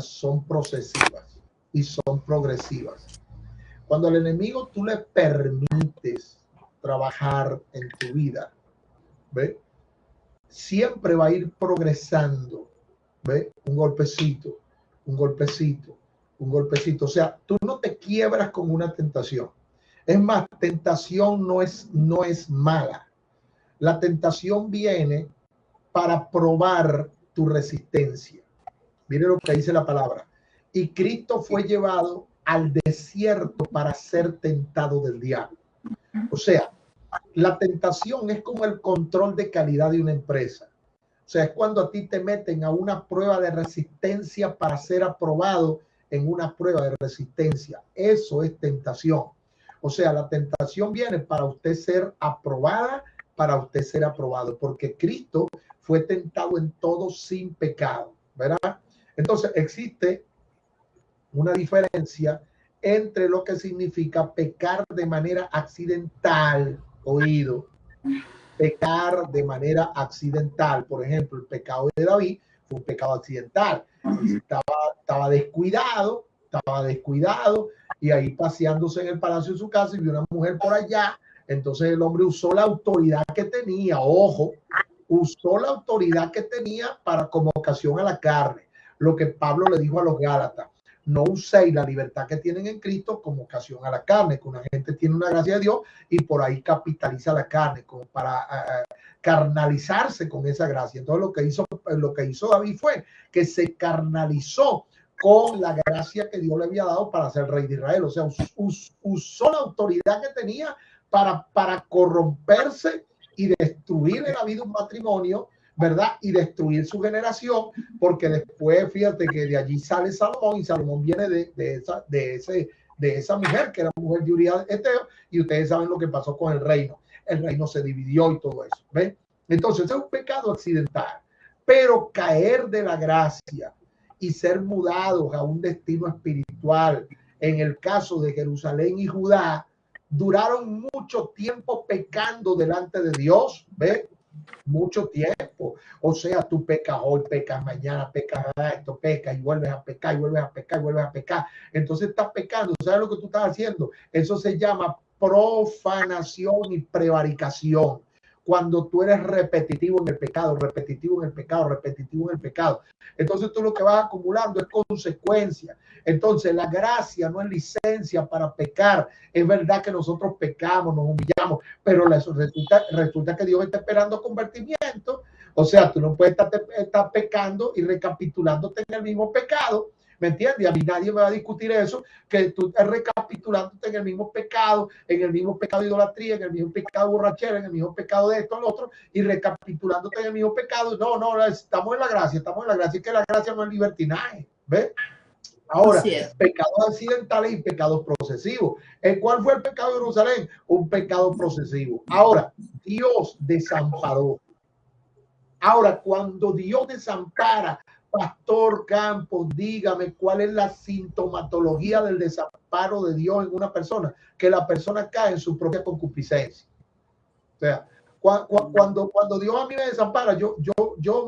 son procesivas y son progresivas. Cuando al enemigo tú le permites trabajar en tu vida, ¿ve? Siempre va a ir progresando, ¿ve? Un golpecito, un golpecito, un golpecito. O sea, tú no te quiebras con una tentación. Es más, tentación no es mala. La tentación viene para probar tu resistencia. Mire lo que dice la palabra. Y Cristo fue llevado al desierto para ser tentado del diablo. O sea, la tentación es como el control de calidad de una empresa. O sea, es cuando a ti te meten a una prueba de resistencia para ser aprobado en una prueba de resistencia. Eso es tentación. O sea, la tentación viene para usted ser aprobada, para usted ser aprobado, porque Cristo fue tentado en todo sin pecado, ¿verdad? Entonces, existe una diferencia entre lo que significa pecar de manera accidental, oído, pecar de manera accidental. Por ejemplo, el pecado de David fue un pecado accidental. Estaba descuidado y ahí paseándose en el palacio de su casa y vio una mujer por allá. Entonces el hombre usó la autoridad que tenía, ojo, usó la autoridad que tenía para como ocasión a la carne. Lo que Pablo le dijo a los Gálatas: no uséis la libertad que tienen en Cristo como ocasión a la carne, que una gente tiene una gracia de Dios y por ahí capitaliza la carne como para carnalizarse con esa gracia. Entonces lo que hizo David fue que se carnalizó con la gracia que Dios le había dado para ser rey de Israel. O sea, usó la autoridad que tenía para corromperse y destruir en la vida un matrimonio, ¿verdad? Y destruir su generación, porque después, fíjate que de allí sale Salomón, y Salomón viene de esa mujer, que era mujer de Urías Eteo, y ustedes saben lo que pasó con el reino. El reino se dividió y todo eso, ¿ven? Entonces, es un pecado accidental, pero caer de la gracia y ser mudados a un destino espiritual, en el caso de Jerusalén y Judá, duraron mucho tiempo pecando delante de Dios, ¿ves? Mucho tiempo. O sea, tú pecas hoy, pecas mañana, pecas esto, pecas y vuelves a pecar y vuelves a pecar y vuelves a pecar. Entonces estás pecando. ¿Sabes lo que tú estás haciendo? Eso se llama profanación y prevaricación. cuando tú eres repetitivo en el pecado, repetitivo en el pecado, repetitivo en el pecado. Entonces tú lo que vas acumulando es consecuencia. Entonces la gracia no es licencia para pecar. Es verdad que nosotros pecamos, nos humillamos, pero resulta que Dios está esperando convertimiento. O sea, tú no puedes estar pecando y recapitulándote en el mismo pecado. ¿Me entiendes? A mí nadie me va a discutir eso, que tú estás recapitulándote en el mismo pecado de idolatría, en el mismo pecado de borrachera, en el mismo pecado de esto, lo otro, y recapitulándote en el mismo pecado. No, no, estamos en la gracia, es que la gracia no es libertinaje, ¿ves? Ahora, pecados accidentales y pecados procesivos. ¿Cuál fue el pecado de Jerusalén? Un pecado procesivo. Ahora, Dios desamparó. Ahora, cuando Dios desampara, Pastor Campos, dígame cuál es la sintomatología del desamparo de Dios en una persona, que la persona cae en su propia concupiscencia. O sea, cuando Dios a mí me desampara, yo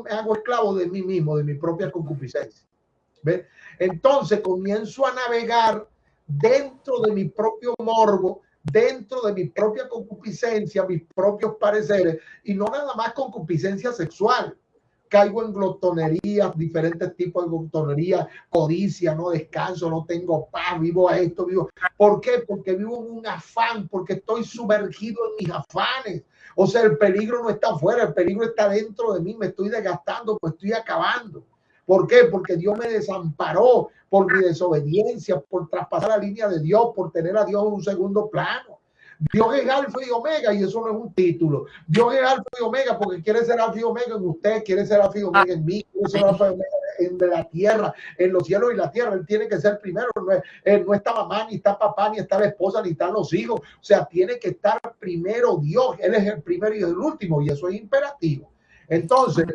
me hago esclavo de mí mismo, de mi propia concupiscencia. ¿Ves? Entonces comienzo a navegar dentro de mi propio morbo, dentro de mi propia concupiscencia, mis propios pareceres, y no nada más concupiscencia sexual. Caigo en glotonería, diferentes tipos de glotonería, codicia, no descanso, no tengo paz, vivo a esto, vivo. ¿Por qué? Porque vivo en un afán, porque estoy sumergido en mis afanes. O sea, el peligro no está afuera, el peligro está dentro de mí, me estoy desgastando, me estoy acabando. ¿Por qué? Porque Dios me desamparó por mi desobediencia, por traspasar la línea de Dios, por tener a Dios en un segundo plano. Dios es alfa y omega y eso no es un título. Dios es alfa y omega porque quiere ser alfa y omega en usted, quiere ser alfa y omega en mí, quiere ser alfa y omega en la tierra, en los cielos y la tierra. Él tiene que ser primero. No está mamá, ni está papá, ni está la esposa, ni están los hijos. O sea, tiene que estar primero Dios. Él es el primero y el último y eso es imperativo. Entonces,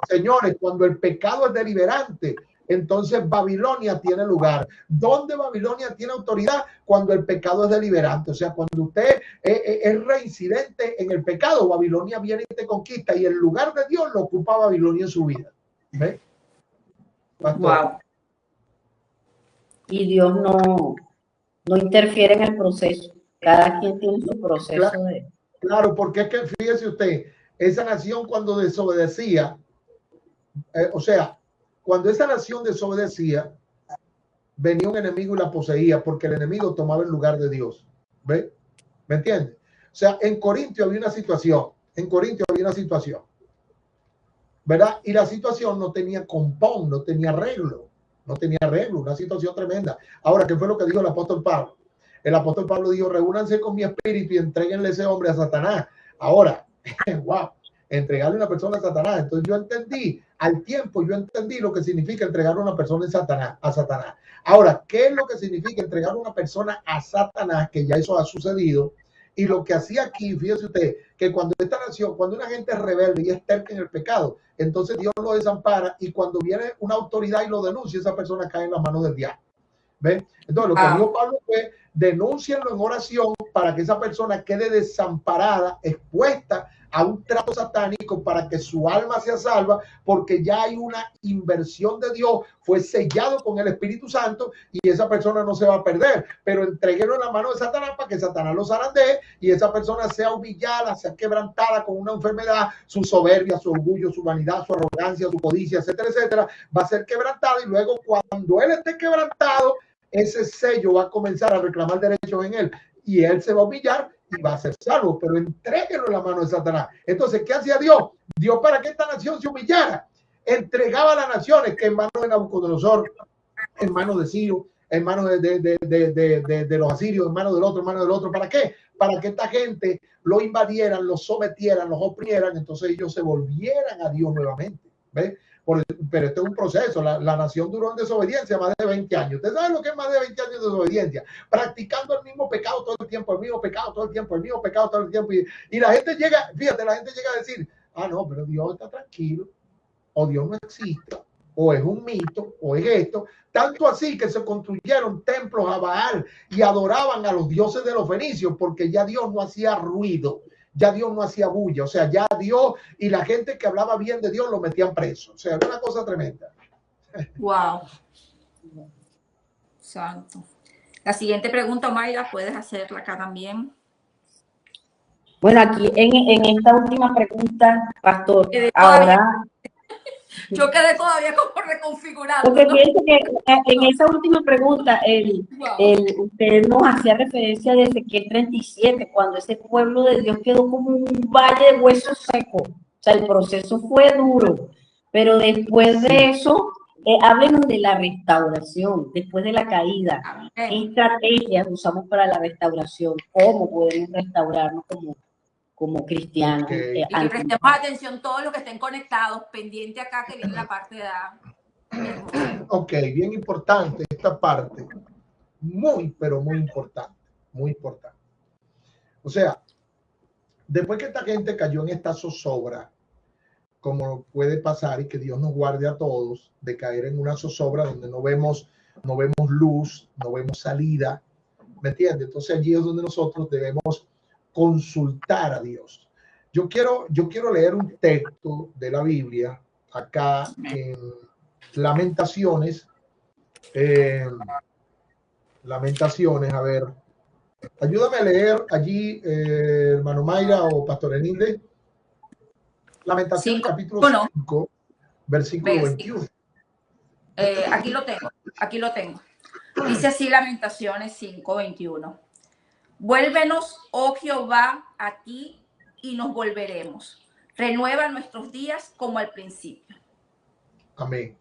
señores, cuando el pecado es deliberante, entonces Babilonia tiene lugar. ¿Dónde Babilonia tiene autoridad? Cuando el pecado es deliberante. O sea, cuando usted es reincidente en el pecado, Babilonia viene y te conquista y el lugar de Dios lo ocupa Babilonia en su vida. ¿Ve? Wow. Y Dios no interfiere en el proceso. Cada quien tiene su proceso. Claro, porque es que fíjese usted, esa nación cuando desobedecía, o sea, cuando esa nación desobedecía, venía un enemigo y la poseía porque el enemigo tomaba el lugar de Dios. ¿Ve? ¿Me entiende? O sea, en Corintio había una situación. ¿Verdad? Y la situación no tenía compón, no tenía arreglo, una situación tremenda. Ahora, ¿qué fue lo que dijo el apóstol Pablo? El apóstol Pablo dijo, reúnanse con mi espíritu y entréguenle ese hombre a Satanás. Ahora, wow, entregarle a una persona a Satanás. Entonces yo entendí lo que significa entregar a una persona a Satanás. Ahora, ¿qué es lo que significa entregar a una persona a Satanás? Que ya eso ha sucedido. Y lo que hacía aquí, fíjese usted, que cuando esta nación, cuando una gente es rebelde y es terca en el pecado, entonces Dios lo desampara y cuando viene una autoridad y lo denuncia, esa persona cae en las manos del diablo. ¿Ven? Entonces lo que dijo Pablo fue, denúncienlo en oración para que esa persona quede desamparada, expuesta a un trato satánico para que su alma sea salva, porque ya hay una inversión de Dios, fue sellado con el Espíritu Santo y esa persona no se va a perder, pero entreguenlo en la mano de Satanás para que Satanás lo zarandee y esa persona sea humillada, sea quebrantada con una enfermedad, su soberbia, su orgullo, su vanidad, su arrogancia, su codicia, etcétera, etcétera, va a ser quebrantada y luego cuando él esté quebrantado, ese sello va a comenzar a reclamar derechos en él y él se va a humillar y va a ser salvo, pero entréguenlo en la mano de Satanás. Entonces, ¿qué hacía Dios? Dios para que esta nación se humillara. Entregaba a las naciones que en manos de Nabucodonosor, en manos de Ciro, en manos de los asirios, en manos del otro. ¿Para qué? Para que esta gente lo invadieran, lo sometieran, los oprimieran, entonces ellos se volvieran a Dios nuevamente. ¿Ves? Pero este es un proceso. La nación duró en desobediencia más de 20 años. ¿Usted sabe lo que es más de 20 años de desobediencia? Practicando el mismo pecado todo el tiempo, el mismo pecado todo el tiempo. Y la gente llega, fíjate, la gente llega a decir, no, pero Dios está tranquilo, o Dios no existe, o es un mito, o es esto. Tanto así que se construyeron templos a Baal y adoraban a los dioses de los fenicios porque ya Dios no hacía ruido. Ya Dios no hacía bulla, o sea, ya Dios y la gente que hablaba bien de Dios lo metían preso. O sea, era una cosa tremenda. Wow. Santo. La siguiente pregunta, Mayra, puedes hacerla acá también. Bueno, aquí en esta última pregunta, pastor, Quedé ahora, Yo quedé todavía como reconfigurando, porque ¿no? pienso que en esa última pregunta, Wow. usted nos hacía referencia de Ezequiel 37, cuando ese pueblo de Dios quedó como un valle de huesos secos. O sea, el proceso fue duro, pero después de eso, háblenos de la restauración, después de la caída. ¿Qué Amén. estrategias usamos para la restauración? ¿Cómo podemos restaurarnos como cristianos? Ok. Y que prestemos atención todos los que estén conectados, pendiente acá que viene la parte de hermosa. Ok, bien importante esta parte. Muy, pero muy importante. Muy importante. O sea, después que esta gente cayó en esta zozobra, como puede pasar y que Dios nos guarde a todos de caer en una zozobra donde no vemos luz, no vemos salida, ¿me entiendes? Entonces allí es donde nosotros debemos consultar a Dios. Yo quiero leer un texto de la Biblia acá en Lamentaciones. Lamentaciones, a ver, ayúdame a leer allí, hermano Mayra o Pastor Enilde. Lamentaciones, capítulo 5, versículo 21. Aquí lo tengo. Dice así Lamentaciones 5:21. Vuélvenos, oh Jehová, a ti y nos volveremos. Renueva nuestros días como al principio. Amén.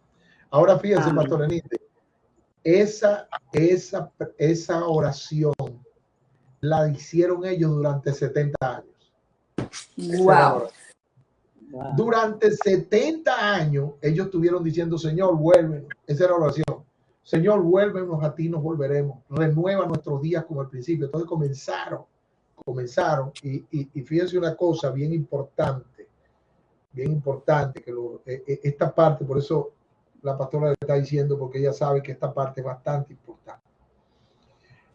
Ahora fíjense, Amén. Pastor Enilde, esa oración la hicieron ellos durante 70 años. Wow. Wow. Durante 70 años ellos estuvieron diciendo, Señor, vuélvenos. Esa era la oración. Señor, vuélvenos a ti, nos volveremos. Renueva nuestros días como al principio. Entonces comenzaron. Y fíjense una cosa bien importante, que esta parte, por eso la pastora le está diciendo, porque ella sabe que esta parte es bastante importante.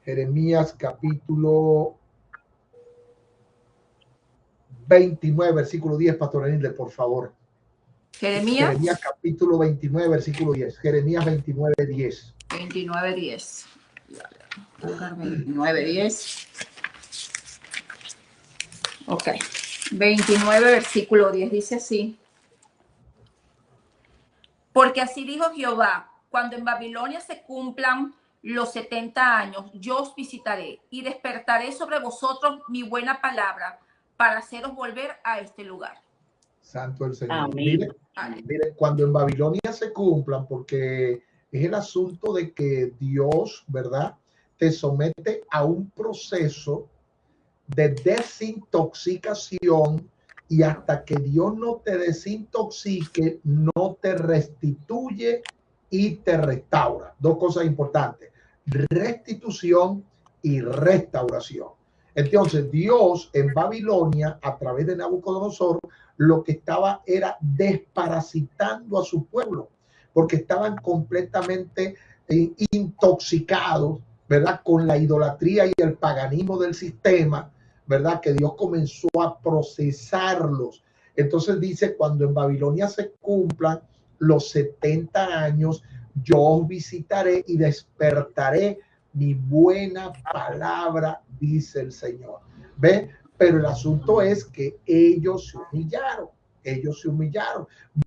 Jeremías capítulo 29, versículo 10, Pastor Enilde, por favor. Jeremías capítulo 29, versículo 10. Jeremías 29, 10. 29:10. 29:10. Ok. 29, versículo 10 dice así. Porque así dijo Jehová, cuando en Babilonia se cumplan los 70 años, yo os visitaré y despertaré sobre vosotros mi buena palabra para haceros volver a este lugar. Santo el Señor. Amén. Mire, cuando en Babilonia se cumplan, porque es el asunto de que Dios, ¿verdad?, te somete a un proceso de desintoxicación, y hasta que Dios no te desintoxique, no te restituye y te restaura. Dos cosas importantes: restitución y restauración. Entonces Dios en Babilonia, a través de Nabucodonosor, lo que estaba era desparasitando a su pueblo, porque estaban completamente intoxicados, ¿verdad?, con la idolatría y el paganismo del sistema, ¿verdad?, que Dios comenzó a procesarlos. Entonces dice, cuando en Babilonia se cumplan los 70 años, yo os visitaré y despertaré mi buena palabra, dice el Señor. ¿Ve? Pero el asunto es que ellos se humillaron.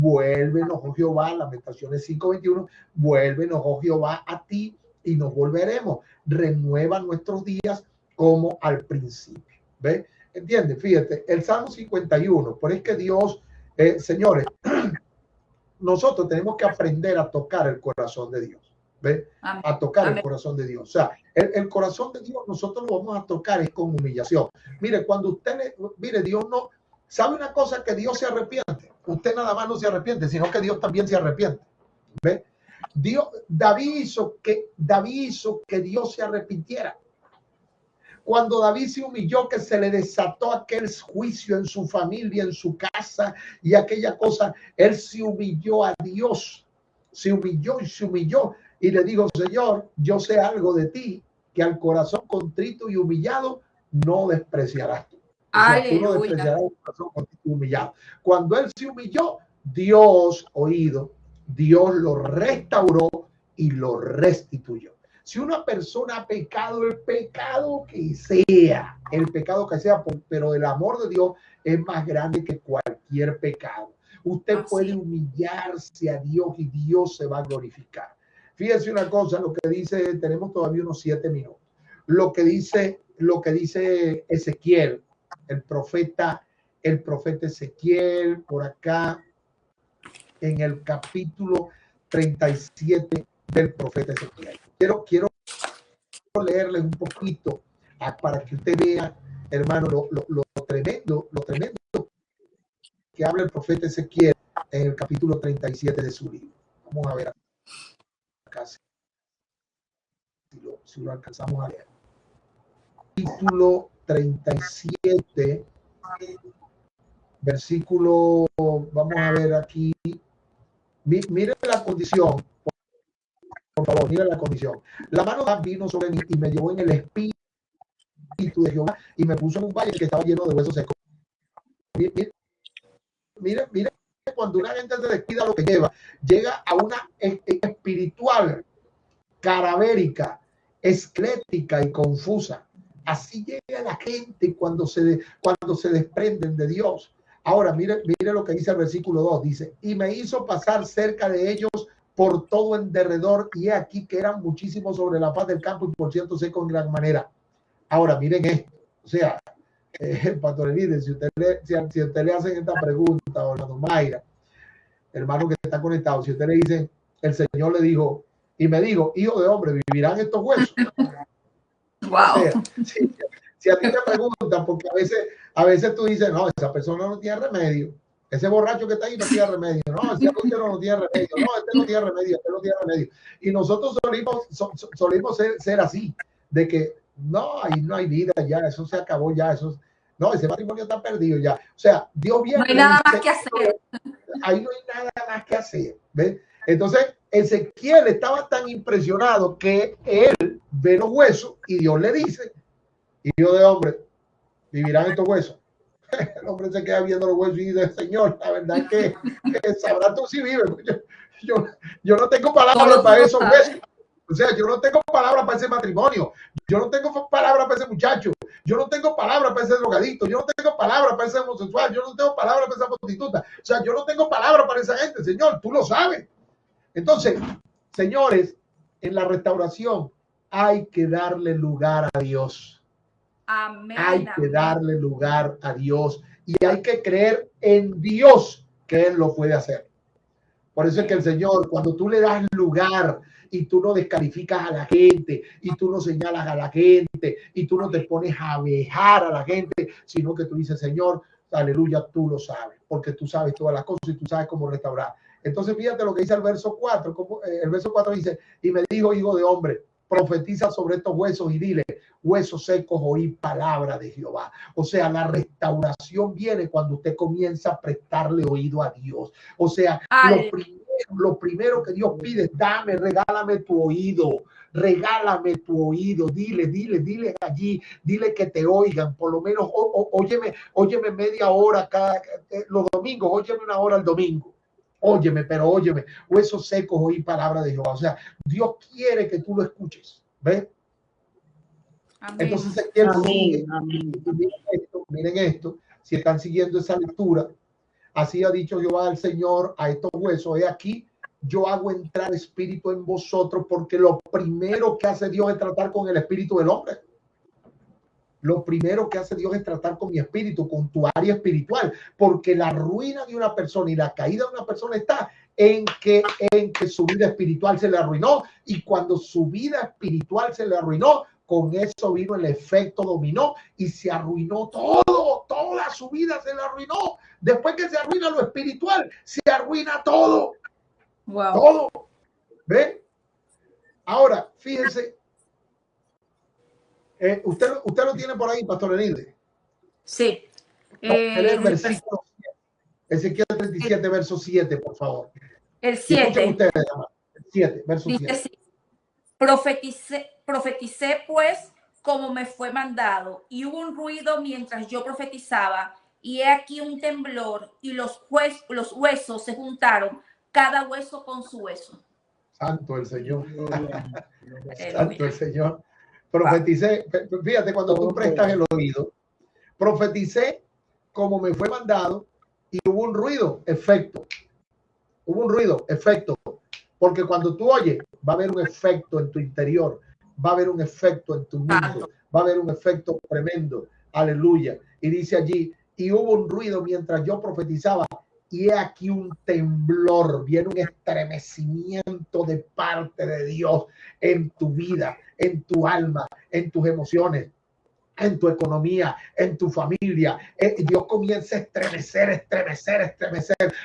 Vuélvenos, oh Jehová, Lamentaciones 5:21, vuélvenos, oh Jehová, a ti y nos volveremos. Renueva nuestros días como al principio. ¿Ve? ¿Entiendes? Fíjate, el Salmo 51, por es que Dios, señores, nosotros tenemos que aprender a tocar el corazón de Dios. ¿Ve? A tocar el corazón de Dios. O sea, el corazón de Dios nosotros lo vamos a tocar es con humillación. Mire, cuando usted, mire, Dios no, ¿sabe una cosa? Que Dios se arrepiente. Usted nada más no se arrepiente, sino que Dios también se arrepiente. ¿Ve? David hizo que Dios se arrepintiera. Cuando David se humilló, que se le desató aquel juicio en su familia, en su casa y aquella cosa, él se humilló a Dios. Se humilló y le dijo, Señor, yo sé algo de ti, que al corazón contrito y humillado no despreciarás tú. O sea, tú no despreciarás el corazón contrito y humillado. Cuando él se humilló, Dios lo restauró y lo restituyó. Si una persona ha pecado, el pecado que sea, pero el amor de Dios es más grande que cualquier pecado. Usted puede humillarse a Dios y Dios se va a glorificar. Fíjense una cosa, lo que dice, tenemos todavía unos 7 minutos. Lo que dice Ezequiel, el profeta Ezequiel, por acá, en el capítulo 37 del profeta Ezequiel. Quiero leerles un poquito para que usted vea, hermano, lo tremendo que habla el profeta Ezequiel en el capítulo 37 de su libro. Vamos a ver acá si lo alcanzamos a leer. Capítulo 37, versículo, vamos a ver aquí. Miren la condición, por favor, miren la condición. La mano de Jehová vino sobre mí y me llevó en el espíritu de Jehová y me puso en un valle que estaba lleno de huesos secos. Miren, cuando una gente se descuida lo que llega a una espiritual, cadavérica, esquelética y confusa. Así llega la gente cuando se desprenden de Dios. Ahora, mire lo que dice el versículo 2. Dice, y me hizo pasar cerca de ellos por todo en derredor, y he aquí que eran muchísimos sobre la faz del campo y por cierto seco en gran manera. Ahora, miren esto. O sea, Pastor Elías, si usted le hacen esta pregunta, o hermano Mayra, hermano que está conectado, si usted le dice, el Señor le dijo, y me dijo, hijo de hombre, ¿vivirán estos huesos? Wow. O sea, si a ti te preguntan, porque a veces tú dices, no, esa persona no tiene remedio, ese borracho que está ahí no tiene remedio, no, ese adúltero no tiene remedio, no, este no tiene remedio, este no tiene remedio. Y nosotros solimos ser así, de que no, ahí no hay vida ya, eso se acabó ya, no, ese matrimonio está perdido ya. O sea, Dios viene. No hay nada más que hacer. Ahí no hay nada más que hacer, ¿ves? Entonces, Ezequiel estaba tan impresionado que él ve los huesos y Dios le dice, hijo de hombre, ¿vivirán estos huesos? El hombre se queda viendo los huesos y dice, Señor, la verdad es que sabrás tú si vive. Yo no tengo palabras para esos huesos. O sea, yo no tengo palabras para ese matrimonio. Yo no tengo palabras para ese muchacho. Yo no tengo palabras para ese drogadicto. Yo no tengo palabras para ese homosexual. Yo no tengo palabras para esa prostituta. O sea, yo no tengo palabras para esa gente. Señor, tú lo sabes. Entonces, señores, en la restauración hay que darle lugar a Dios. Amén. Hay que darle lugar a Dios y hay que creer en Dios que Él lo puede hacer. Por eso es que el Señor, cuando tú le das lugar y tú no descalificas a la gente y tú no señalas a la gente y tú no te pones a abejar a la gente, sino que tú dices, Señor, aleluya, tú lo sabes, porque tú sabes todas las cosas y tú sabes cómo restaurar. Entonces, fíjate lo que dice el verso 4. El verso 4 dice, y me dijo, hijo de hombre, profetiza sobre estos huesos y dile, huesos secos, oí palabra de Jehová. O sea, la restauración viene cuando usted comienza a prestarle oído a Dios. O sea, lo primero que Dios pide es, regálame tu oído. Regálame tu oído, dile allí, dile que te oigan, por lo menos, óyeme media hora los domingos, óyeme una hora el domingo. Óyeme, huesos secos, oí palabra de Jehová. O sea, Dios quiere que tú lo escuches. ¿Ves? Amén. Entonces, miren esto, si están siguiendo esa lectura, así ha dicho Jehová el Señor a estos huesos, he aquí, yo hago entrar espíritu en vosotros, porque lo primero que hace Dios es tratar con el espíritu del hombre. Lo primero que hace Dios es tratar con mi espíritu, con tu área espiritual, porque la ruina de una persona y la caída de una persona está en que su vida espiritual se le arruinó, y cuando su vida espiritual se le arruinó, con eso vino el efecto dominó y se arruinó todo, toda su vida se le arruinó. Después que se arruina lo espiritual, se arruina todo. Wow. Todo. ¿Ven? Ahora, fíjense. Usted lo tiene por ahí, Pastor Elide. Sí. El versículo 7. Ezequiel 37, verso 7, por favor. El 7. Ustedes, el 7, verso 7. Sí. Profeticé pues como me fue mandado, y hubo un ruido mientras yo profetizaba, y he aquí un temblor, y los huesos se juntaron, cada hueso con su hueso. Santo el Señor. Aleluya. Santo el Señor. Profeticé, fíjate, cuando tú prestas el oído, profeticé como me fue mandado y hubo un ruido, efecto. Hubo un ruido, efecto. Porque cuando tú oyes, va a haber un efecto en tu interior, va a haber un efecto en tu mundo, va a haber un efecto tremendo. Aleluya. Y dice allí, y hubo un ruido mientras yo profetizaba, y he aquí un temblor, viene un estremecimiento de parte de Dios en tu vida, en tu alma, en tus emociones, en tu economía, en tu familia. Dios comienza a estremecer,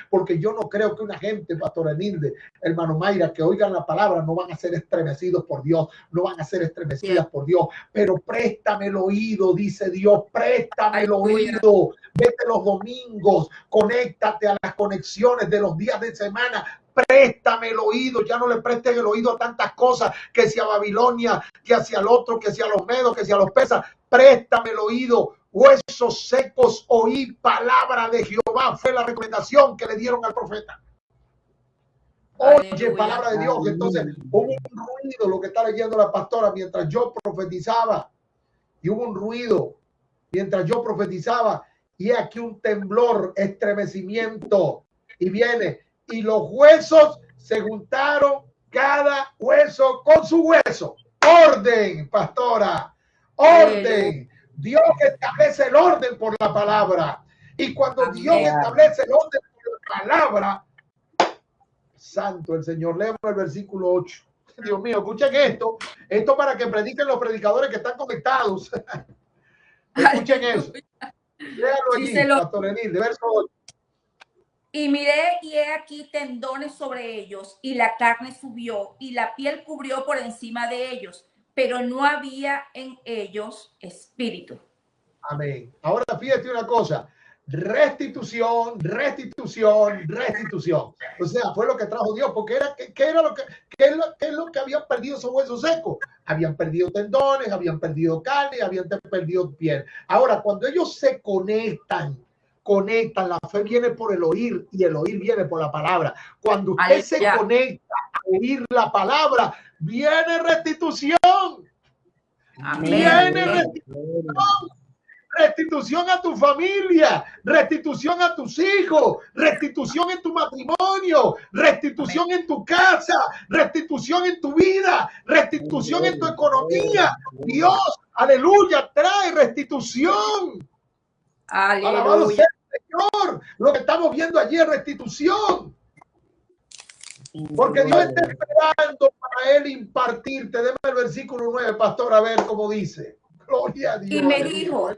porque yo no creo que una gente, Pastor Enilde, hermano Mayra, que oigan la palabra, no van a ser estremecidos por Dios, no van a ser estremecidas por Dios, pero préstame el oído, dice Dios, préstame el oído, vete los domingos, conéctate a las conexiones de los días de semana, préstame el oído, ya no le presten el oído a tantas cosas, que si a Babilonia, que hacia el otro, que si a los medos, que si a los persas, préstame el oído, huesos secos, oí palabra de Jehová, fue la recomendación que le dieron al profeta. Oye, aleluya, palabra de Dios. Entonces hubo un ruido, lo que está leyendo la pastora, mientras yo profetizaba, y hubo un ruido mientras yo profetizaba, y aquí un temblor, estremecimiento, y viene, y los huesos se juntaron, cada hueso con su hueso. Orden, pastora, orden. Dios establece el orden por la palabra, y cuando Dios establece el orden por la palabra, santo el Señor. Leemos el versículo 8. Dios mío, escuchen esto para que prediquen los predicadores que están conectados. Escuchen eso. Léalo allí, Pastor Enil, de verso 8. Y miré, y he aquí tendones sobre ellos, y la carne subió, y la piel cubrió por encima de ellos, pero no había en ellos espíritu. Amén. Ahora fíjate una cosa. Restitución. O sea, fue lo que trajo Dios, porque ¿qué es lo que habían perdido esos huesos secos? Habían perdido tendones, habían perdido carne, habían perdido piel. Ahora, cuando ellos se conectan, la fe viene por el oír y el oír viene por la palabra. Cuando usted se conecta a oír la palabra, viene restitución. Amén. Viene restitución. Restitución a tu familia, restitución a tus hijos, restitución en tu matrimonio, restitución en tu casa, restitución en tu vida, restitución en tu economía. Dios, aleluya, trae restitución. Alabado sea el Señor. Lo que estamos viendo allí es restitución. Porque Dios está esperando para Él impartirte. Deme el versículo 9, pastor, a ver cómo dice. Gloria a Dios. Y me dijo,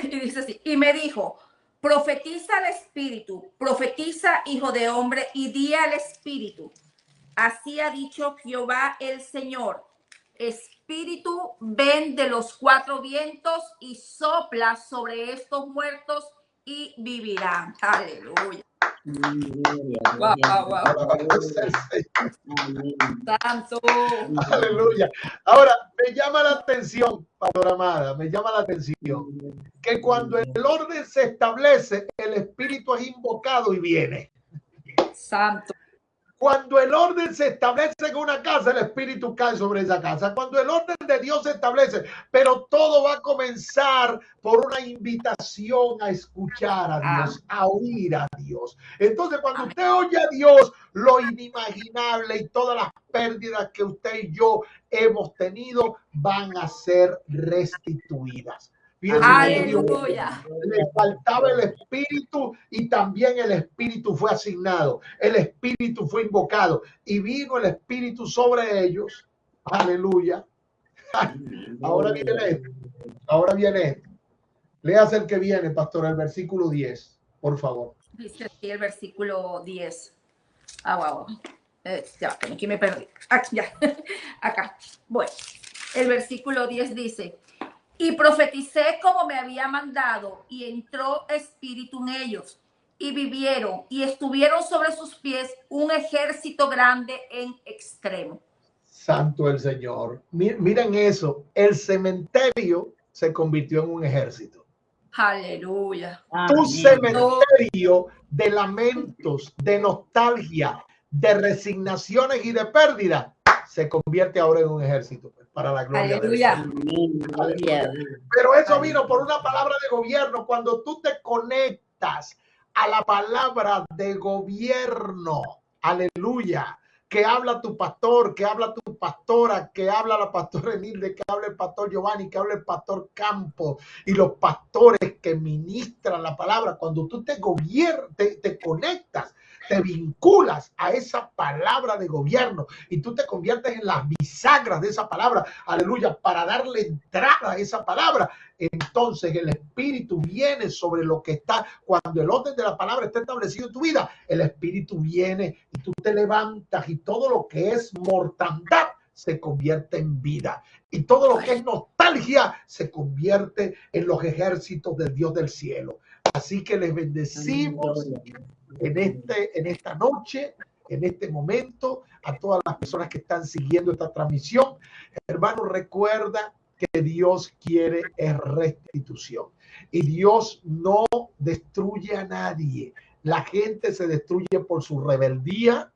y dice así, y me dijo, profetiza al Espíritu, profetiza, hijo de hombre, y di al Espíritu. Así ha dicho Jehová el Señor. Espíritu, ven de los cuatro vientos y sopla sobre estos muertos y vivirán. Aleluya. Wow. Santo. Aleluya. Ahora, me llama la atención, pastora amada, me llama la atención que cuando el orden se establece, el Espíritu es invocado y viene. Santo. Cuando el orden se establece en una casa, el Espíritu cae sobre esa casa. Cuando el orden de Dios se establece, pero todo va a comenzar por una invitación a escuchar a Dios, a oír a Dios. Entonces, cuando usted oye a Dios, lo inimaginable y todas las pérdidas que usted y yo hemos tenido van a ser restituidas. Aleluya. Le faltaba el Espíritu y también el Espíritu fue asignado. El Espíritu fue invocado y vino el Espíritu sobre ellos. Aleluya. Ahora viene esto. Ahora viene esto. Léase el que viene, pastor, el versículo 10, por favor. Dice aquí el versículo 10. Wow. Ya, aquí me perdí. Ya. Acá. Bueno, el versículo 10 dice: y profeticé como me había mandado, y entró espíritu en ellos, y vivieron, y estuvieron sobre sus pies un ejército grande en extremo. Santo el Señor. Miren eso, el cementerio se convirtió en un ejército. Aleluya. Tu cementerio de lamentos, de nostalgia, de resignaciones y de pérdida, se convierte ahora en un ejército para la gloria de Dios. Aleluya. Pero eso vino por una palabra de gobierno. Cuando tú te conectas a la palabra de gobierno, aleluya, que habla tu pastor, que habla tu pastora, que habla la pastora Enilde, que habla el pastor Giovanni, que habla el pastor Campos y los pastores que ministran la palabra, cuando tú te conectas, te vinculas a esa palabra de gobierno y tú te conviertes en las bisagras de esa palabra, aleluya, para darle entrada a esa palabra. Entonces el Espíritu viene sobre lo que está, cuando el orden de la palabra está establecido en tu vida, el Espíritu viene y tú te levantas y todo lo que es mortandad se convierte en vida y todo lo que es nostalgia se convierte en los ejércitos del Dios del cielo. Así que les bendecimos en esta noche, en este momento, a todas las personas que están siguiendo esta transmisión. Hermano, recuerda que Dios quiere es restitución y Dios no destruye a nadie. La gente se destruye por su rebeldía,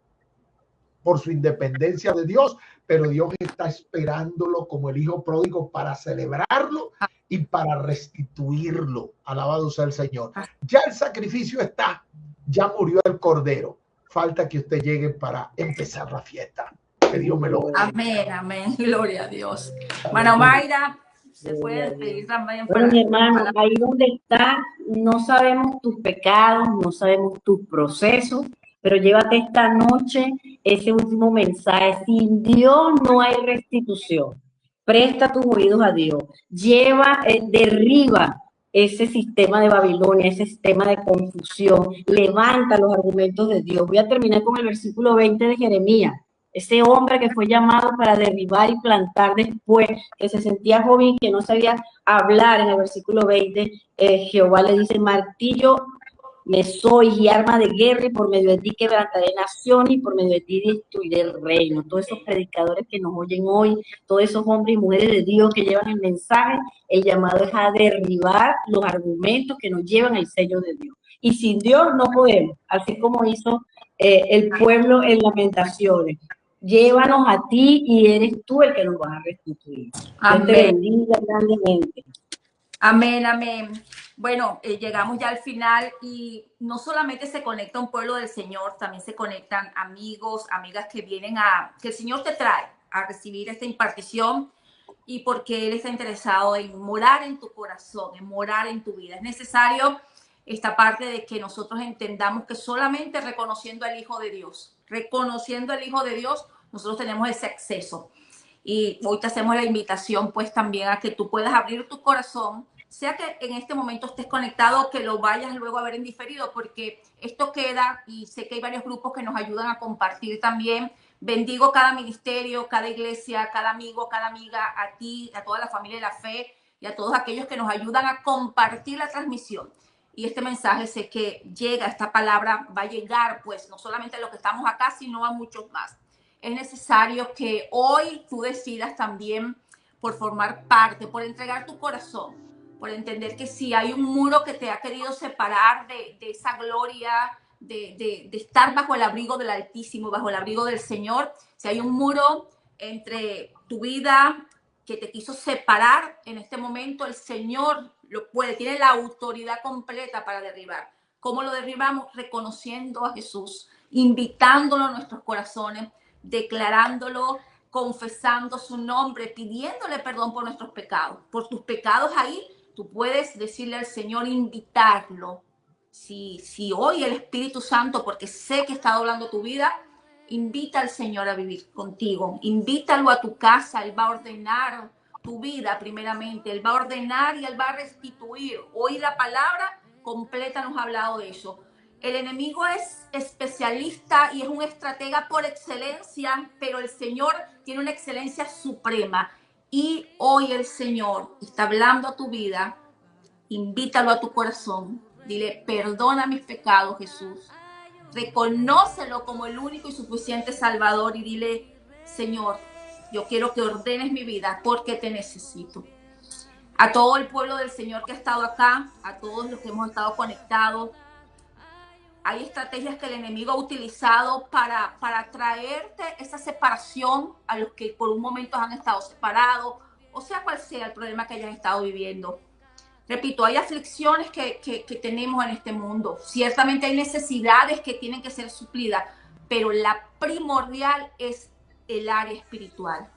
por su independencia de Dios, pero Dios está esperándolo como el hijo pródigo para celebrarlo y para restituirlo. Alabado sea el Señor. Ya el sacrificio está, ya murió el cordero. Falta que usted llegue para empezar la fiesta. Que Dios me lo bendiga. Amén, amén. Gloria a Dios. Bueno, Mayra, se puede despedir también. Bueno, mi hermano, ahí donde está, no sabemos tus pecados, no sabemos tus procesos, pero llévate esta noche ese último mensaje. Sin Dios no hay restitución. Presta tus oídos a Dios. Derriba ese sistema de Babilonia, ese sistema de confusión. Levanta los argumentos de Dios. Voy a terminar con el versículo 20 de Jeremías. Ese hombre que fue llamado para derribar y plantar después, que se sentía joven y que no sabía hablar, en el versículo 20, Jehová le dice: martillo me soy y arma de guerra, y por medio de ti quebrantaré naciones, y por medio de ti destruiré el reino. Todos esos predicadores que nos oyen hoy, todos esos hombres y mujeres de Dios que llevan el mensaje, el llamado es a derribar los argumentos que nos llevan al sello de Dios. Y sin Dios no podemos, así como hizo el pueblo en Lamentaciones. Llévanos a ti y eres tú el que nos vas a restituir. Dios te bendiga grandemente. Amén, amén. Bueno, llegamos ya al final y no solamente se conecta un pueblo del Señor, también se conectan amigos, amigas que vienen que el Señor te trae a recibir esta impartición y porque Él está interesado en morar en tu corazón, en morar en tu vida. Es necesario esta parte de que nosotros entendamos que solamente reconociendo al Hijo de Dios, nosotros tenemos ese acceso. Y hoy te hacemos la invitación pues también a que tú puedas abrir tu corazón, sea que en este momento estés conectado o que lo vayas luego a ver en diferido, porque esto queda y sé que hay varios grupos que nos ayudan a compartir también. Bendigo cada ministerio, cada iglesia, cada amigo, cada amiga, a ti, a toda la familia de la fe y a todos aquellos que nos ayudan a compartir la transmisión. Y este mensaje sé que llega, esta palabra va a llegar pues no solamente a los que estamos acá, sino a muchos más. Es necesario que hoy tú decidas también por formar parte, por entregar tu corazón, por entender que si hay un muro que te ha querido separar de esa gloria, de estar bajo el abrigo del Altísimo, bajo el abrigo del Señor, si hay un muro entre tu vida que te quiso separar, en este momento el Señor lo puede, tiene la autoridad completa para derribar. ¿Cómo lo derribamos? Reconociendo a Jesús, invitándolo a nuestros corazones, declarándolo, confesando su nombre, pidiéndole perdón por nuestros pecados. Por tus pecados ahí, tú puedes decirle al Señor, invitarlo. Si hoy el Espíritu Santo, porque sé que está hablando tu vida, invita al Señor a vivir contigo. Invítalo a tu casa. Él va a ordenar tu vida primeramente. Él va a ordenar y Él va a restituir. Hoy la palabra completa nos ha hablado de eso. El enemigo es especialista y es un estratega por excelencia, pero el Señor tiene una excelencia suprema. Y hoy el Señor está hablando a tu vida. Invítalo a tu corazón. Dile, perdona mis pecados, Jesús. Reconócelo como el único y suficiente Salvador y dile, Señor, yo quiero que ordenes mi vida porque te necesito. A todo el pueblo del Señor que ha estado acá, a todos los que hemos estado conectados, Hay estrategias que el enemigo ha utilizado para traerte esa separación a los que por un momento han estado separados, o sea cual sea el problema que hayas estado viviendo. Repito, hay aflicciones que tenemos en este mundo. Ciertamente hay necesidades que tienen que ser suplidas, pero la primordial es el área espiritual.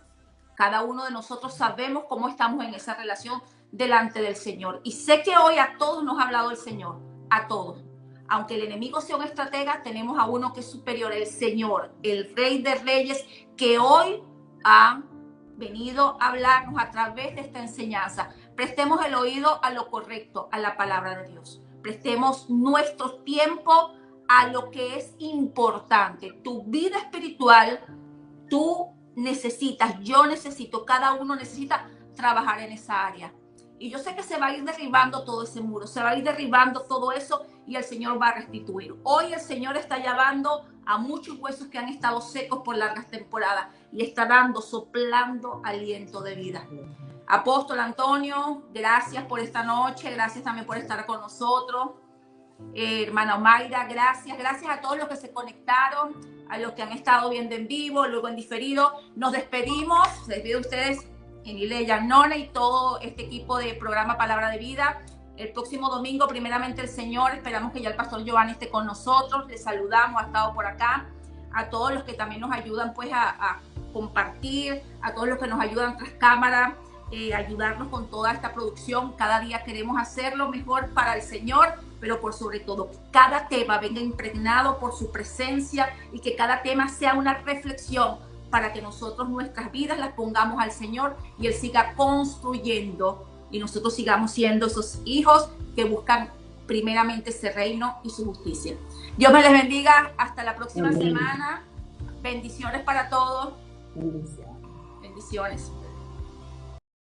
Cada uno de nosotros sabemos cómo estamos en esa relación delante del Señor. Y sé que hoy a todos nos ha hablado el Señor, a todos. Aunque el enemigo sea un estratega, tenemos a uno que es superior, el Señor, el Rey de Reyes, que hoy ha venido a hablarnos a través de esta enseñanza. Prestemos el oído a lo correcto, a la palabra de Dios. Prestemos nuestro tiempo a lo que es importante. Tu vida espiritual, tú necesitas, yo necesito, cada uno necesita trabajar en esa área. Y yo sé que se va a ir derribando todo ese muro, se va a ir derribando todo eso y el Señor va a restituir. Hoy el Señor está llamando a muchos huesos que han estado secos por largas temporadas y está dando, soplando aliento de vida. Apóstol Antonio, gracias por esta noche, gracias también por estar con nosotros. Hermana Omaira, gracias a todos los que se conectaron, a los que han estado viendo en vivo, luego en diferido. Nos despedimos, se despide de ustedes Enile Yarnone y todo este equipo de programa Palabra de Vida. El próximo domingo, primeramente el Señor, esperamos que ya el pastor Giovanni esté con nosotros. Les saludamos, ha estado por acá. A todos los que también nos ayudan pues a compartir, a todos los que nos ayudan tras cámara, ayudarnos con toda esta producción. Cada día queremos hacerlo mejor para el Señor, pero por sobre todo, que cada tema venga impregnado por su presencia y que cada tema sea una reflexión para que nosotros nuestras vidas las pongamos al Señor y Él siga construyendo y nosotros sigamos siendo esos hijos que buscan primeramente ese reino y su justicia. Dios me les bendiga. Hasta la próxima semana. Bendiciones para todos. Bendiciones.